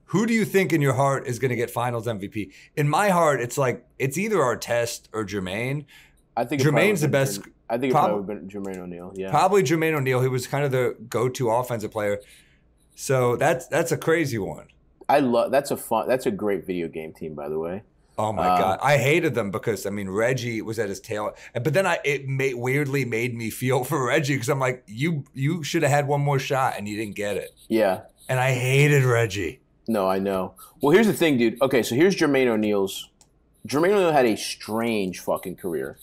Who do you think in your heart is going to get Finals MVP? In my heart, it's either Artest or Jermaine. I think Jermaine's the best. I think it probably would have been Jermaine O'Neal. Yeah, probably Jermaine O'Neal. He was kind of the go-to offensive player. So that's a crazy one. That's a great video game team, by the way. Oh my God, I hated them because Reggie was at his tail, but then weirdly made me feel for Reggie because I'm like, you should have had one more shot and you didn't get it. Yeah, and I hated Reggie. No, I know. Well, here's the thing, dude. Okay, so here's Jermaine O'Neal's. Jermaine O'Neal had a strange fucking career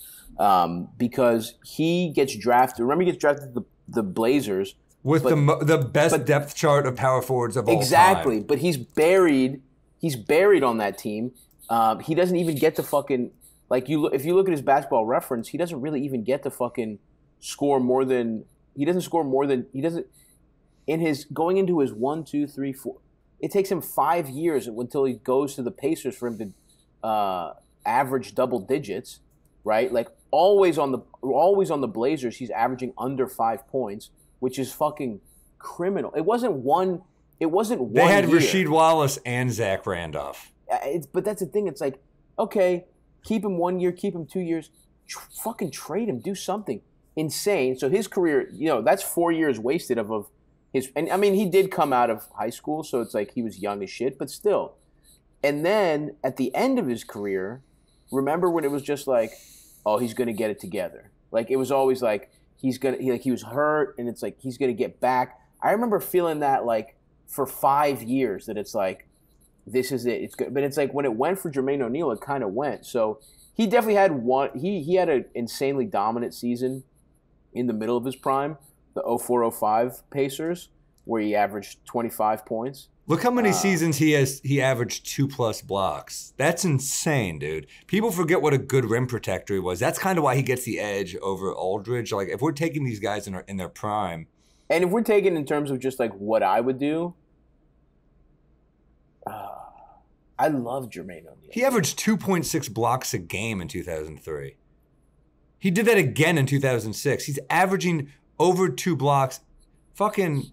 because he gets drafted. Remember, he gets drafted to the Blazers with the best depth chart of power forwards of all time. Exactly, but he's buried on that team. He doesn't even get to fucking if you look at his basketball reference, he doesn't really even get to fucking score more than in his going into his 1, 2, 3, 4. It takes him 5 years until he goes to the Pacers for him to average double digits, right? Always on the Blazers, he's averaging under 5 points, which is fucking criminal. It wasn't one. They had year. Rasheed Wallace and Zach Randolph. But that's the thing. It's okay, keep him 1 year, keep him 2 years, fucking trade him, do something insane. So his career, that's 4 years wasted of his. And I mean, he did come out of high school, so it's he was young as shit, but still. And then at the end of his career, remember when it was just oh, he's gonna get it together. It was always he was hurt, and it's he's gonna get back. I remember feeling that for 5 years that it's this is it. It's good, but it's when it went for Jermaine O'Neal, it kind of went. So he definitely had one. He had an insanely dominant season in the middle of his prime, the 04-05 Pacers, where he averaged 25 points. Look how many seasons he averaged 2+ blocks. That's insane, dude. People forget what a good rim protector he was. That's kind of why he gets the edge over Aldridge. If we're taking these guys in their prime, and if we're taking in terms of just what I would do. I love Jermaine O'Neal. He averaged 2.6 blocks a game in 2003. He did that again in 2006. He's averaging over 2 blocks, fucking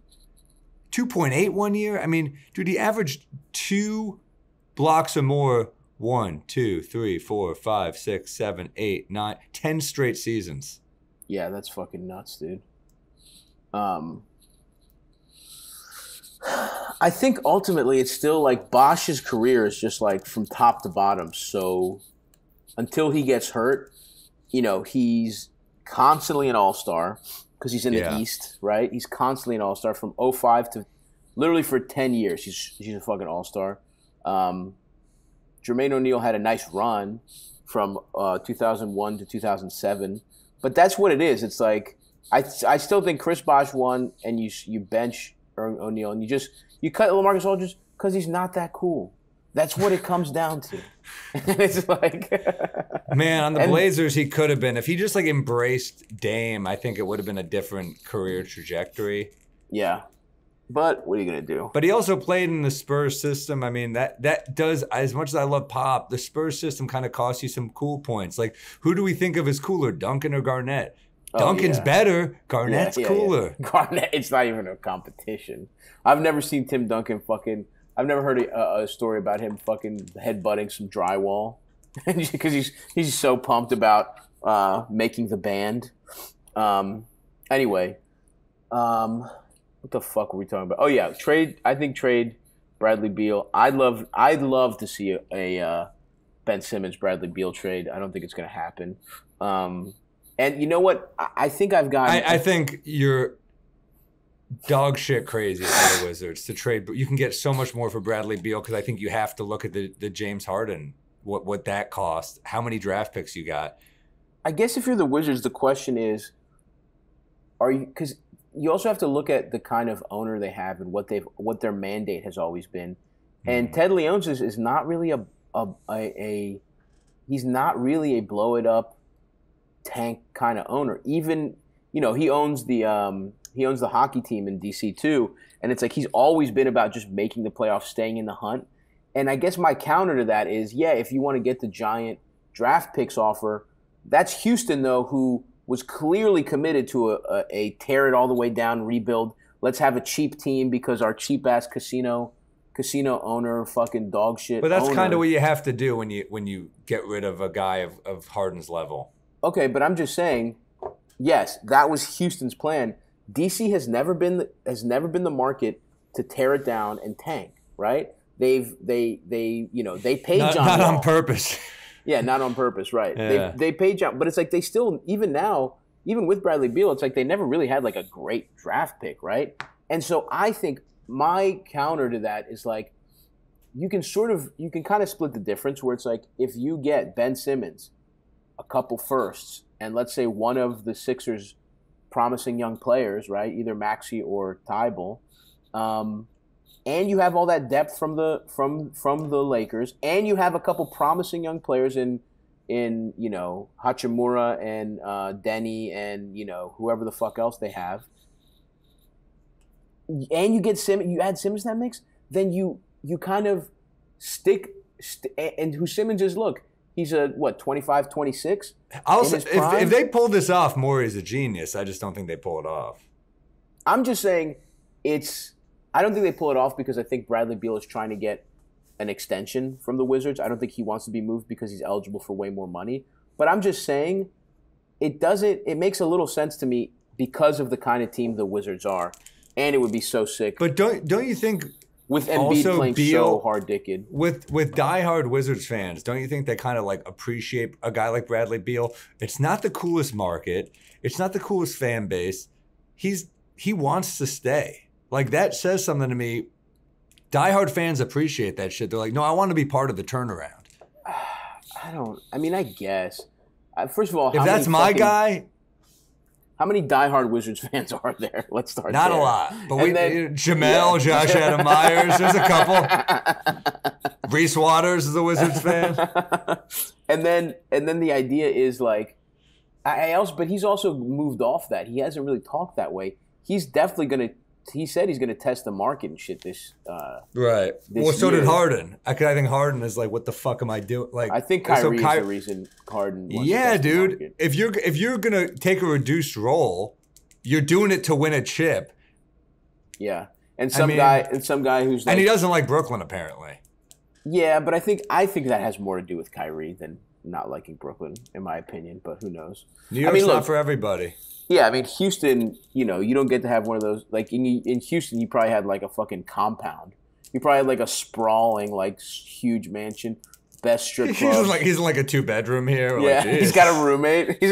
2.8 1 year. I mean, dude, he averaged 2 blocks or more 1, 2, 3, 4, 5, 6, 7, 8, 9, 10 straight seasons. Yeah, that's fucking nuts, dude. I think ultimately it's still Bosh's career is just from top to bottom. So until he gets hurt, he's constantly an all-star because he's in the East, right? He's constantly an all-star from 05 to literally for 10 years. He's a fucking all-star. Jermaine O'Neal had a nice run from 2001 to 2007. But that's what it is. It's I still think Chris Bosh won, and you bench O'Neal, and you cut LaMarcus Aldridge because he's not that cool. That's what it comes down to. It's man, on the Blazers, he could have been. If he just embraced Dame, I think it would have been a different career trajectory. Yeah. But what are you gonna do? But he also played in the Spurs system. I mean, that does, as much as I love Pop, the Spurs system kind of costs you some cool points. Like, who do we think of as cooler, Duncan or Garnett? Duncan's better. Garnett's cooler. Garnett, it's not even a competition. I've never seen Tim Duncan fucking. I've never heard a story about him fucking headbutting some drywall because he's so pumped about making the band. Anyway, what the fuck were we talking about? Oh yeah, trade. I think trade Bradley Beal. I'd love to see a Ben Simmons Bradley Beal trade. I don't think it's going to happen. And you know what? I think I've got. I think you're dog shit crazy for the Wizards to trade, but you can get so much more for Bradley Beal because I think you have to look at the James Harden, what that cost, how many draft picks you got. I guess if you're the Wizards, the question is, are you? Because you also have to look at the kind of owner they have and what their mandate has always been. And Ted Leonsis is not really he's not really a blow it up tank kind of owner. Even he owns the hockey team in DC too, and it's like he's always been about just making the playoffs, staying in the hunt. And I guess my counter to that is, if you want to get the giant draft picks offer, that's Houston though, who was clearly committed to a tear it all the way down rebuild. Let's have a cheap team because our cheap ass casino owner, fucking dog shit. But that's kind of what you have to do when you get rid of a guy of Harden's level. Okay, but I'm just saying, yes, that was Houston's plan. DC has never been the market to tear it down and tank, right? They paid John not Wall. On purpose. Yeah, not on purpose, right? Yeah. They paid John, but it's like they still, even now, even with Bradley Beal, it's like they never really had like a great draft pick, right? And so I think my counter to that is like you can kind of split the difference where it's like if you get Ben Simmons, a couple firsts, and let's say one of the Sixers' promising young players, right, either Maxey or Tybal, and you have all that depth from the Lakers, and you have a couple promising young players in Hachimura and Denny and whoever the fuck else they have, and you get you add Simmons to that mix, then you kind of and who Simmons is, look, he's a 25, 26. Also, if they pull this off, Morey's a genius. I just don't think they pull it off. I'm just saying I don't think they pull it off because I think Bradley Beal is trying to get an extension from the Wizards. I don't think he wants to be moved because he's eligible for way more money. But I'm just saying it makes a little sense to me because of the kind of team the Wizards are. And it would be so sick. But don't you think with Embiid playing so hard-dicked with diehard Wizards fans, don't you think they kind of like appreciate a guy like Bradley Beal? It's not the coolest market. It's not the coolest fan base. He wants to stay. Like, that says something to me. Diehard fans appreciate that shit. They're like, no, I want to be part of the turnaround. I guess. First of all, if that's my guy. How many diehard Wizards fans are there? Let's start Not there. a lot. But Josh Adam Myers, there's a couple. Reese Waters is a Wizards fan. and then the idea is like, but he's also moved off that. He hasn't really talked that way. He's definitely he said he's going to test the market and shit this right. Well, so did Harden. I think Harden is like, what the fuck am I doing? Like, I think Kyrie's the reason Harden wants to test the market. If you're going to take a reduced role, you're doing it to win a chip. Yeah. And some guy who's like, and he doesn't like Brooklyn apparently. Yeah, but I think that has more to do with Kyrie than not liking Brooklyn, in my opinion, but who knows? New York's not for everybody. Yeah, I mean, Houston, you don't get to have one of those. Like, in Houston, you probably had, like, a fucking compound. You probably had, like, a sprawling, like, huge mansion. Best strip club. He's in, like, a two-bedroom here. Yeah, like, he's got a roommate. He's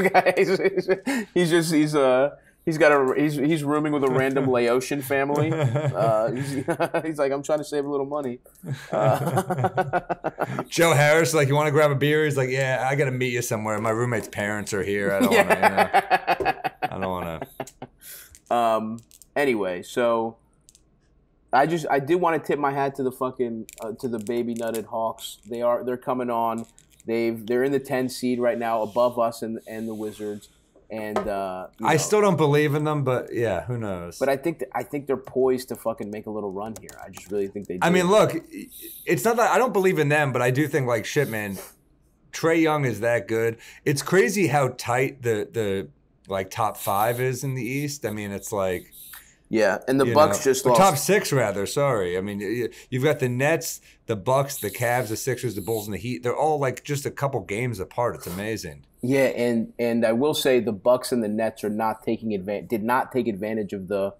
rooming with a random Laotian family. He's like, I'm trying to save a little money. Joe Harris, like, you want to grab a beer? He's like, yeah, I got to meet you somewhere. My roommate's parents are here. I don't want to. I don't want to. Anyway, so I did want to tip my hat to the fucking to the baby nutted Hawks. They're coming on. They're in the 10 seed right now, above us and the Wizards. And I still don't believe in them, but yeah, who knows? But I think they're poised to fucking make a little run here. I just really think they do. I mean, look, it's not that I don't believe in them, but I do think like shit, man. Trae Young is that good. It's crazy how tight the like top 5 is in the East. I mean, it's like and the Bucks just lost. Top 6 rather. Sorry, I mean you've got the Nets, the Bucks, the Cavs, the Sixers, the Bulls, and the Heat. They're all like just a couple games apart. It's amazing. Yeah, and I will say the Bucks and the Nets are not did not take advantage of the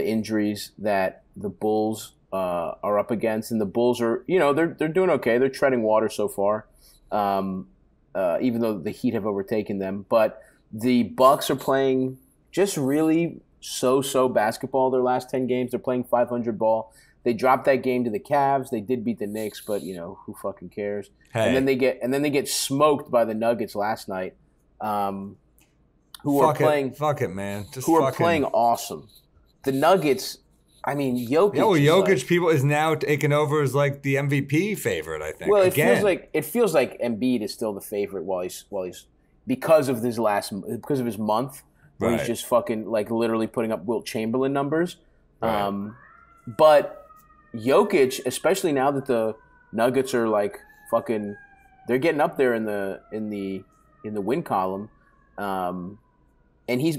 injuries that the Bulls are up against, and the Bulls are they're doing okay. They're treading water so far, even though the Heat have overtaken them. But the Bucks are playing just really so basketball. Their last 10 games, they're playing 500 ball. They dropped that game to the Cavs. They did beat the Knicks, but who fucking cares? Hey. And then they get smoked by the Nuggets last night, who are playing playing awesome. The Nuggets, I mean, Jokic. Yeah, well, Jokic people is now taking over as like the MVP favorite. I think. Well, it feels like Embiid is still the favorite while he's because of his month where he's just fucking like literally putting up Wilt Chamberlain numbers. Right. But Jokic, especially now that the Nuggets are like fucking, they're getting up there in the win column, and he's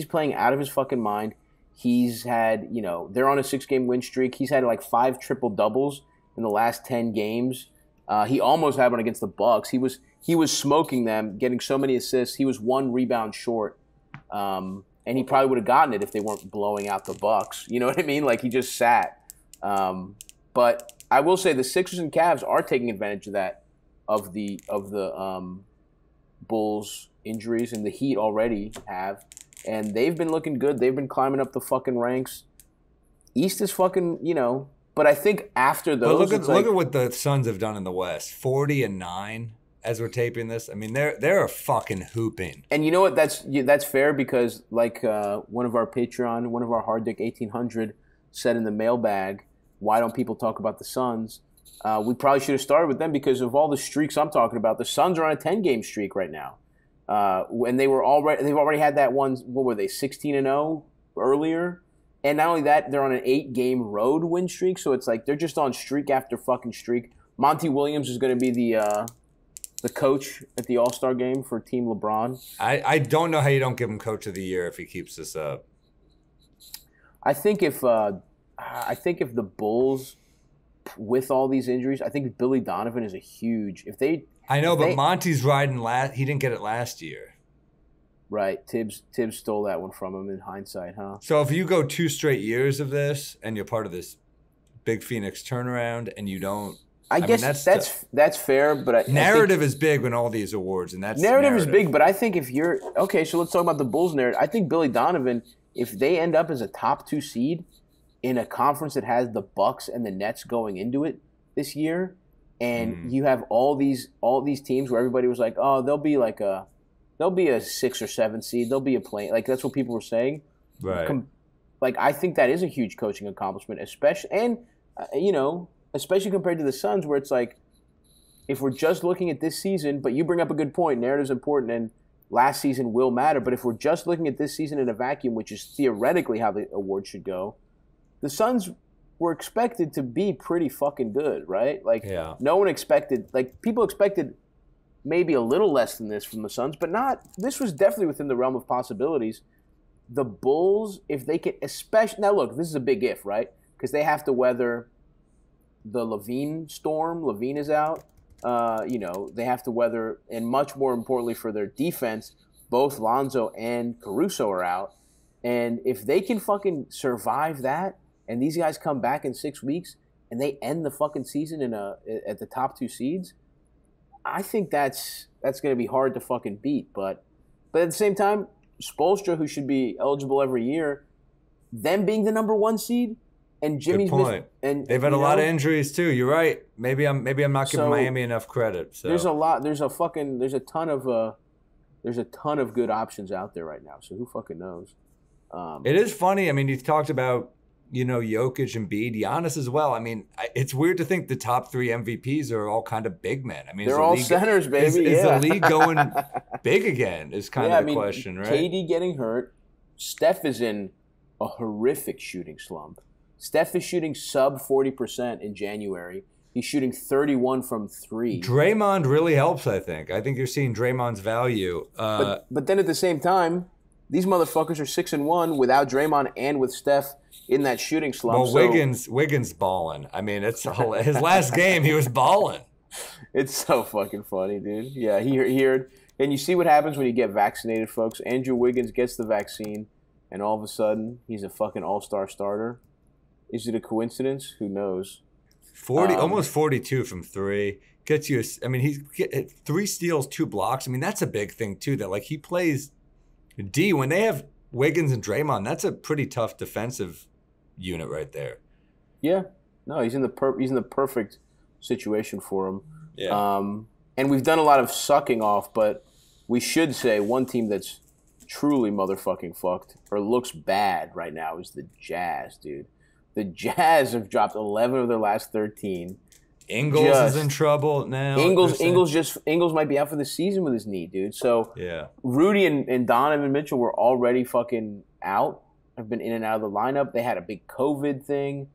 playing out of his fucking mind. He's had they're on a 6-game win streak. He's had like 5 triple doubles in the last 10 games. He almost had one against the Bucks. He was smoking them, getting so many assists. He was 1 rebound short, and he probably would have gotten it if they weren't blowing out the Bucks. You know what I mean? Like he just sat. But I will say the Sixers and Cavs are taking advantage of that, of the Bulls injuries, and the Heat already have, and they've been looking good. They've been climbing up the fucking ranks. East is fucking, but I think after those, look at what the Suns have done in the West, 40-9 as we're taping this. I mean, they're fucking hooping. And you know what? That's fair because like one of our Hard Dick 1800 said in the mailbag, why don't people talk about the Suns? We probably should have started with them because of all the streaks I'm talking about. The Suns are on a 10-game streak right now. When they've already had that one, what were they, 16-0 earlier? And not only that, they're on an 8-game road win streak. So it's like they're just on streak after fucking streak. Monty Williams is going to be the coach at the All-Star game for Team LeBron. I don't know how you don't give him Coach of the Year if he keeps this up. I think if the Bulls, with all these injuries, I think Billy Donovan is a huge. But Monty's riding he didn't get it last year. Right, Tibbs stole that one from him in hindsight, huh? So if you go 2 straight years of this and you're part of this big Phoenix turnaround and you don't, I guess that's fair, but narrative is big in all these awards, and that's narrative is big. But I think if you're okay, so let's talk about the Bulls narrative. I think Billy Donovan, if they end up as a top 2 seed in a conference that has the Bucks and the Nets going into it this year, and you have all these teams where everybody was like, oh, they'll be a 6 or 7 seed, they'll be a play, like that's what people were saying. Right. Like I think that is a huge coaching accomplishment, especially compared to the Suns, where it's like, if we're just looking at this season, but you bring up a good point, narrative's important, and last season will matter, but if we're just looking at this season in a vacuum, which is theoretically how the award should go, the Suns were expected to be pretty fucking good, right? Like, no one expected, like, people expected maybe a little less than this from the Suns, but this was definitely within the realm of possibilities. The Bulls, if they could, especially, now look, this is a big if, right? Because they have to weather the Levine storm. Levine is out. They have to weather, and much more importantly for their defense, both Lonzo and Caruso are out. And if they can fucking survive that, and these guys come back in 6 weeks, and they end the fucking season at the top 2 seeds, I think that's going to be hard to fucking beat. But at the same time, Spoelstra, who should be eligible every year, them being the number 1 seed, and Jimmy's good point. And they've had a lot of injuries too. You're right. Maybe I'm not giving Miami enough credit. So. There's a ton of good options out there right now. So who fucking knows? It is funny. I mean, you talked about Jokic and Embiid, Giannis as well. I mean, it's weird to think the top 3 MVPs are all kind of big men. I mean, they're all centers, baby. Is the league going big again? Is kind of the question, right? KD getting hurt. Steph is in a horrific shooting slump. Steph is shooting sub 40% in January. He's shooting 31 from 3. Draymond really helps, I think. I think you're seeing Draymond's value. But then at the same time, these motherfuckers are 6-1 without Draymond and with Steph in that shooting slump. Well, Wiggins balling. I mean, it's his last game, he was balling. It's so fucking funny, dude. Yeah, he heard. And you see what happens when you get vaccinated, folks. Andrew Wiggins gets the vaccine, and all of a sudden, he's a fucking all-star starter. Is it a coincidence? Who knows? Almost 42 from 3. Gets you. He's 3 steals, 2 blocks. I mean, that's a big thing too. That he plays D when they have Wiggins and Draymond. That's a pretty tough defensive unit right there. Yeah. No, he's in the perfect situation for him. Yeah. And we've done a lot of sucking off, but we should say one team that's truly motherfucking fucked or looks bad right now is the Jazz, dude. The Jazz have dropped 11 of their last 13. Ingles is in trouble now. Ingles might be out for the season with his knee, dude. So yeah, Rudy and Donovan Mitchell were already fucking out. Have been in and out of the lineup. They had a big COVID thing.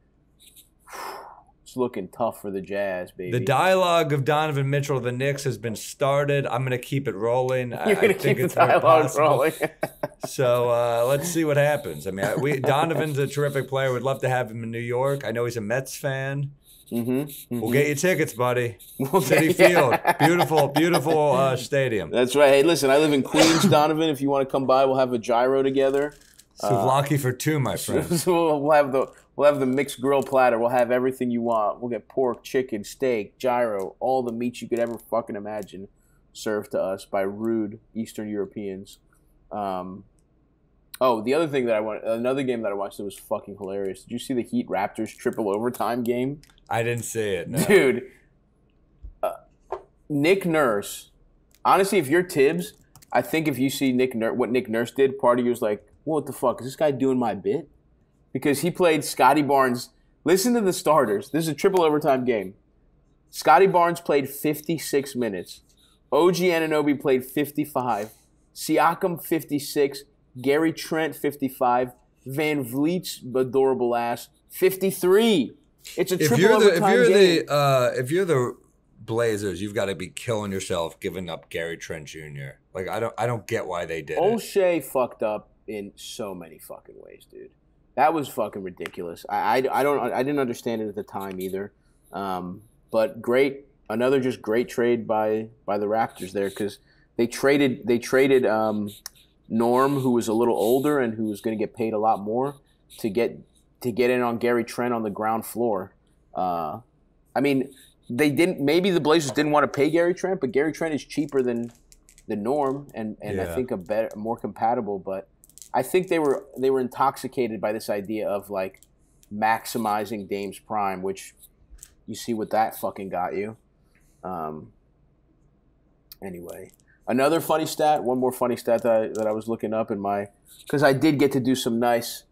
It's looking tough for the Jazz, baby. The dialogue of Donovan Mitchell of the Knicks has been started. I'm going to keep it rolling. You're going to keep the dialogue rolling. So let's see what happens. I mean, Donovan's a terrific player. We'd love to have him in New York. I know he's a Mets fan. We'll get you tickets, buddy. Citi Field. Beautiful stadium. That's right. Hey, listen, I live in Queens, Donovan. If you want to come by, we'll have a gyro together. Souvlaki for 2, my friend. So we'll have the mixed grill platter. We'll have everything you want. We'll get pork, chicken, steak, gyro, all the meats you could ever fucking imagine served to us by rude Eastern Europeans. The other thing another game that I watched that was fucking hilarious. Did you see the Heat Raptors triple overtime game? I didn't see it, no. Dude. Nick Nurse. Honestly, if you're Tibbs, I think if you see what Nick Nurse did, part of you was like, what the fuck? Is this guy doing my bit? Because he played Scotty Barnes. Listen to the starters. This is a triple overtime game. Scotty Barnes played 56 minutes. OG Anunoby played 55. Siakam 56. Gary Trent 55. Van Vliet's adorable ass 53. It's a triple overtime game. If you're the Blazers, you've got to be killing yourself giving up Gary Trent Jr. I don't get why they did it. O'Shea fucked up in so many fucking ways, dude. That was fucking ridiculous. I didn't understand it at the time either. But another just great trade by the Raptors there because they traded Norm, who was a little older and who was going to get paid a lot more, to get in on Gary Trent on the ground floor. Maybe the Blazers didn't want to pay Gary Trent, but Gary Trent is cheaper than Norm and I think more compatible. But I think they were intoxicated by this idea of maximizing Dame's prime, which you see what that fucking got you. Anyway, another funny stat. One more funny stat that I was looking up because I did get to do some nice.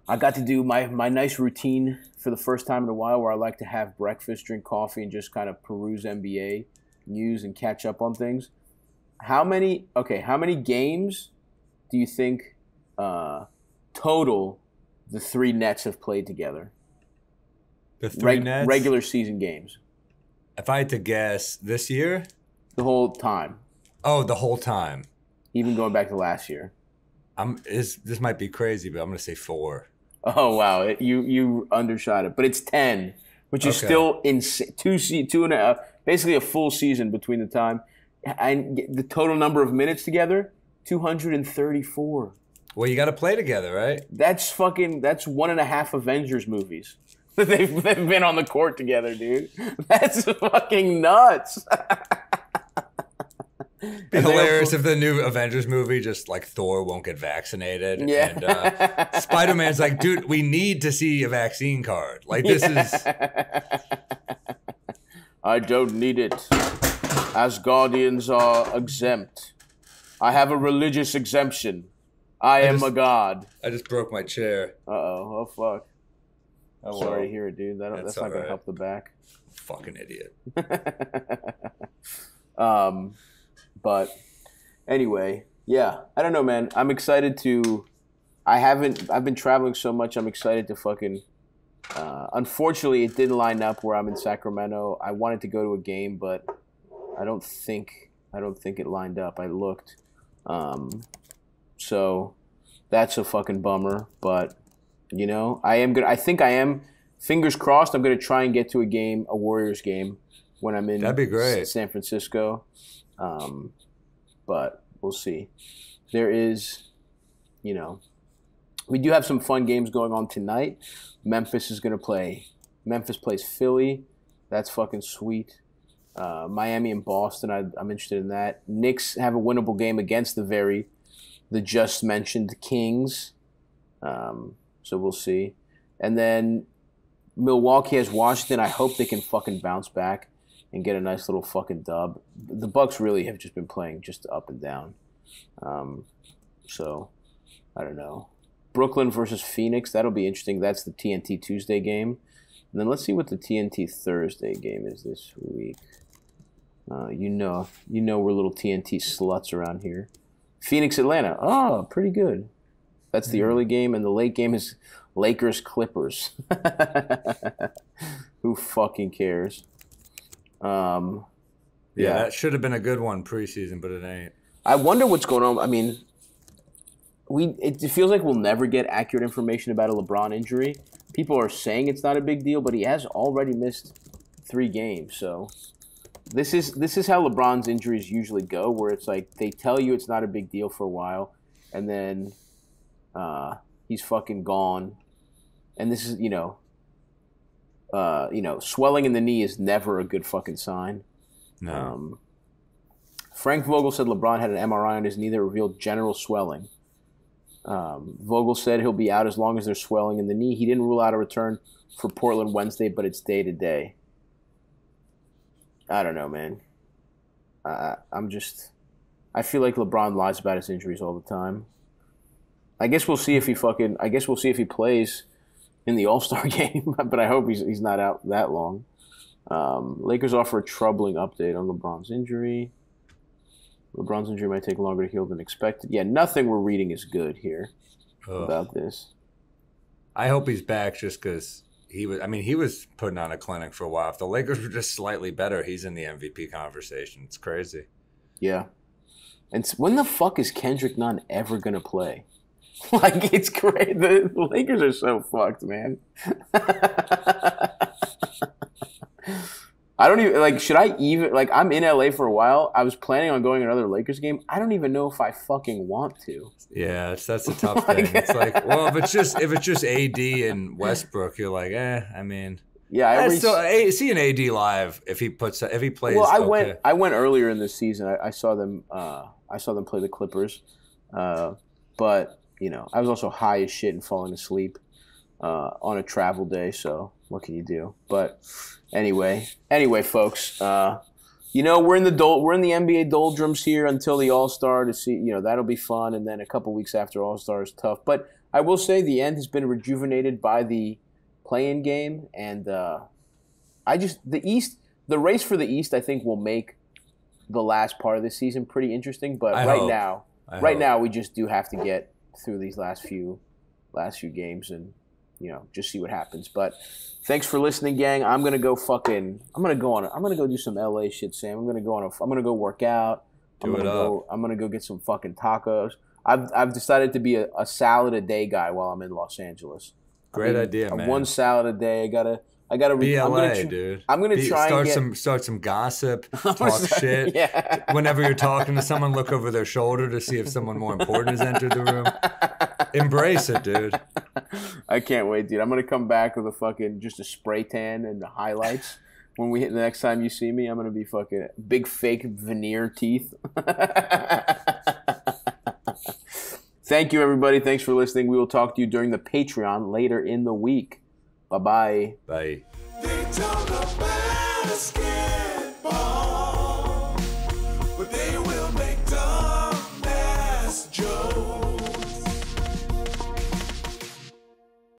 I got to do my nice routine for the first time in a while, where I like to have breakfast, drink coffee, and just kind of peruse NBA news and catch up on things. How many games do you think total the 3 Nets have played together? The 3 Nets? Regular season games. If I had to guess, this year? The whole time. Oh, the whole time. Even going back to last year. This might be crazy, but I'm going to say 4. Oh, wow. You undershot it. But it's 10, which is still in 2.5, basically a full season between the time. And the total number of minutes together, 234. Well, you got to play together, right? That's 1.5 Avengers movies. They've been on the court together, dude. That's fucking nuts. Be hilarious if the new Avengers movie just Thor won't get vaccinated. Yeah. And Spider-Man's like, dude, we need to see a vaccine card. This is. I don't need it. Asgardians are exempt. I have a religious exemption. I am a god. I just broke my chair. Uh-oh. Oh, fuck. Oh, sorry to hear it, dude. That's not going to help the back. Fucking idiot. But anyway, yeah. I don't know, man. I'm excited to... I've been traveling so much, I'm excited to fucking... unfortunately, it didn't line up where I'm in Sacramento. I wanted to go to a game, but I don't think it lined up. I looked. So that's a fucking bummer, but you know, I think I am, fingers crossed, I'm going to try and get to a Warriors game when I'm in That'd be great. San Francisco. But we'll see. There is, you know, we do have some fun games going on tonight. Memphis plays Philly. That's fucking sweet. Miami and Boston, I'm interested in that. Knicks have a winnable game against the just mentioned Kings. So we'll see. And then Milwaukee has Washington. I hope they can fucking bounce back and get a nice little fucking dub. The Bucks really have just been playing just up and down. So I don't know. Brooklyn versus Phoenix, that'll be interesting. That's the TNT Tuesday game. And then let's see what the TNT Thursday game is this week. You know we're little TNT sluts around here. Phoenix, Atlanta. Oh, pretty good. That's the early game, and the late game is Lakers, Clippers. Who fucking cares? Yeah, that should have been a good one preseason, but it ain't. I wonder what's going on. I mean, it feels like we'll never get accurate information about a LeBron injury. People are saying it's not a big deal, but he has already missed 3 games. So this is how LeBron's injuries usually go, where it's like they tell you it's not a big deal for a while, and then he's fucking gone. And this is, swelling in the knee is never a good fucking sign. No. Frank Vogel said LeBron had an MRI on his knee that revealed general swelling. Vogel said he'll be out as long as there's swelling in the knee. He didn't rule out a return for Portland Wednesday, but it's day to day. I don't know, man. I feel like LeBron lies about his injuries all the time. I guess we'll see if he plays in the All-Star game, but I hope he's not out that long. Lakers offer a troubling update on LeBron's injury. LeBron's injury might take longer to heal than expected. Yeah, nothing we're reading is good here about this. I hope he's back just because he was putting on a clinic for a while. If the Lakers were just slightly better, he's in the MVP conversation. It's crazy. Yeah. And when the fuck is Kendrick Nunn ever going to play? Like, it's great. The Lakers are so fucked, man. I don't even, should I even, I'm in LA for a while. I was planning on going to another Lakers game. I don't even know if I fucking want to. Yeah, that's a tough thing. It's like, well, if it's just AD and Westbrook, you're like, I mean. Yeah, see an AD live if he plays. Well, I went earlier in this season. I saw them play the Clippers. But, I was also high as shit and falling asleep on a travel day, so what can you do? But anyway, folks, we're in the NBA doldrums here until the All-Star to see, that'll be fun, and then a couple weeks after All-Star is tough. But I will say the end has been rejuvenated by the play-in game, and the race for the East, I think, will make the last part of the season pretty interesting. But right now we just do have to get through these last few games and just see what happens. But thanks for listening, gang. I'm gonna go do some LA shit, Sam. I'm gonna go work out. I'm gonna go get some fucking tacos. I've decided to be a salad a day guy while I'm in Los Angeles. Great idea, man. One salad a day. I gotta dude. I'm gonna start some gossip, talk shit. Yeah. Whenever you're talking to someone, look over their shoulder to see if someone more important has entered the room. Embrace it, dude. I can't wait, dude. I'm gonna come back with just a spray tan and the highlights. When we hit the next time you see me, I'm gonna be fucking big fake veneer teeth. Thank you, everybody. Thanks for listening. We will talk to you during the Patreon later in the week. Bye-bye. Bye. They talk about basketball.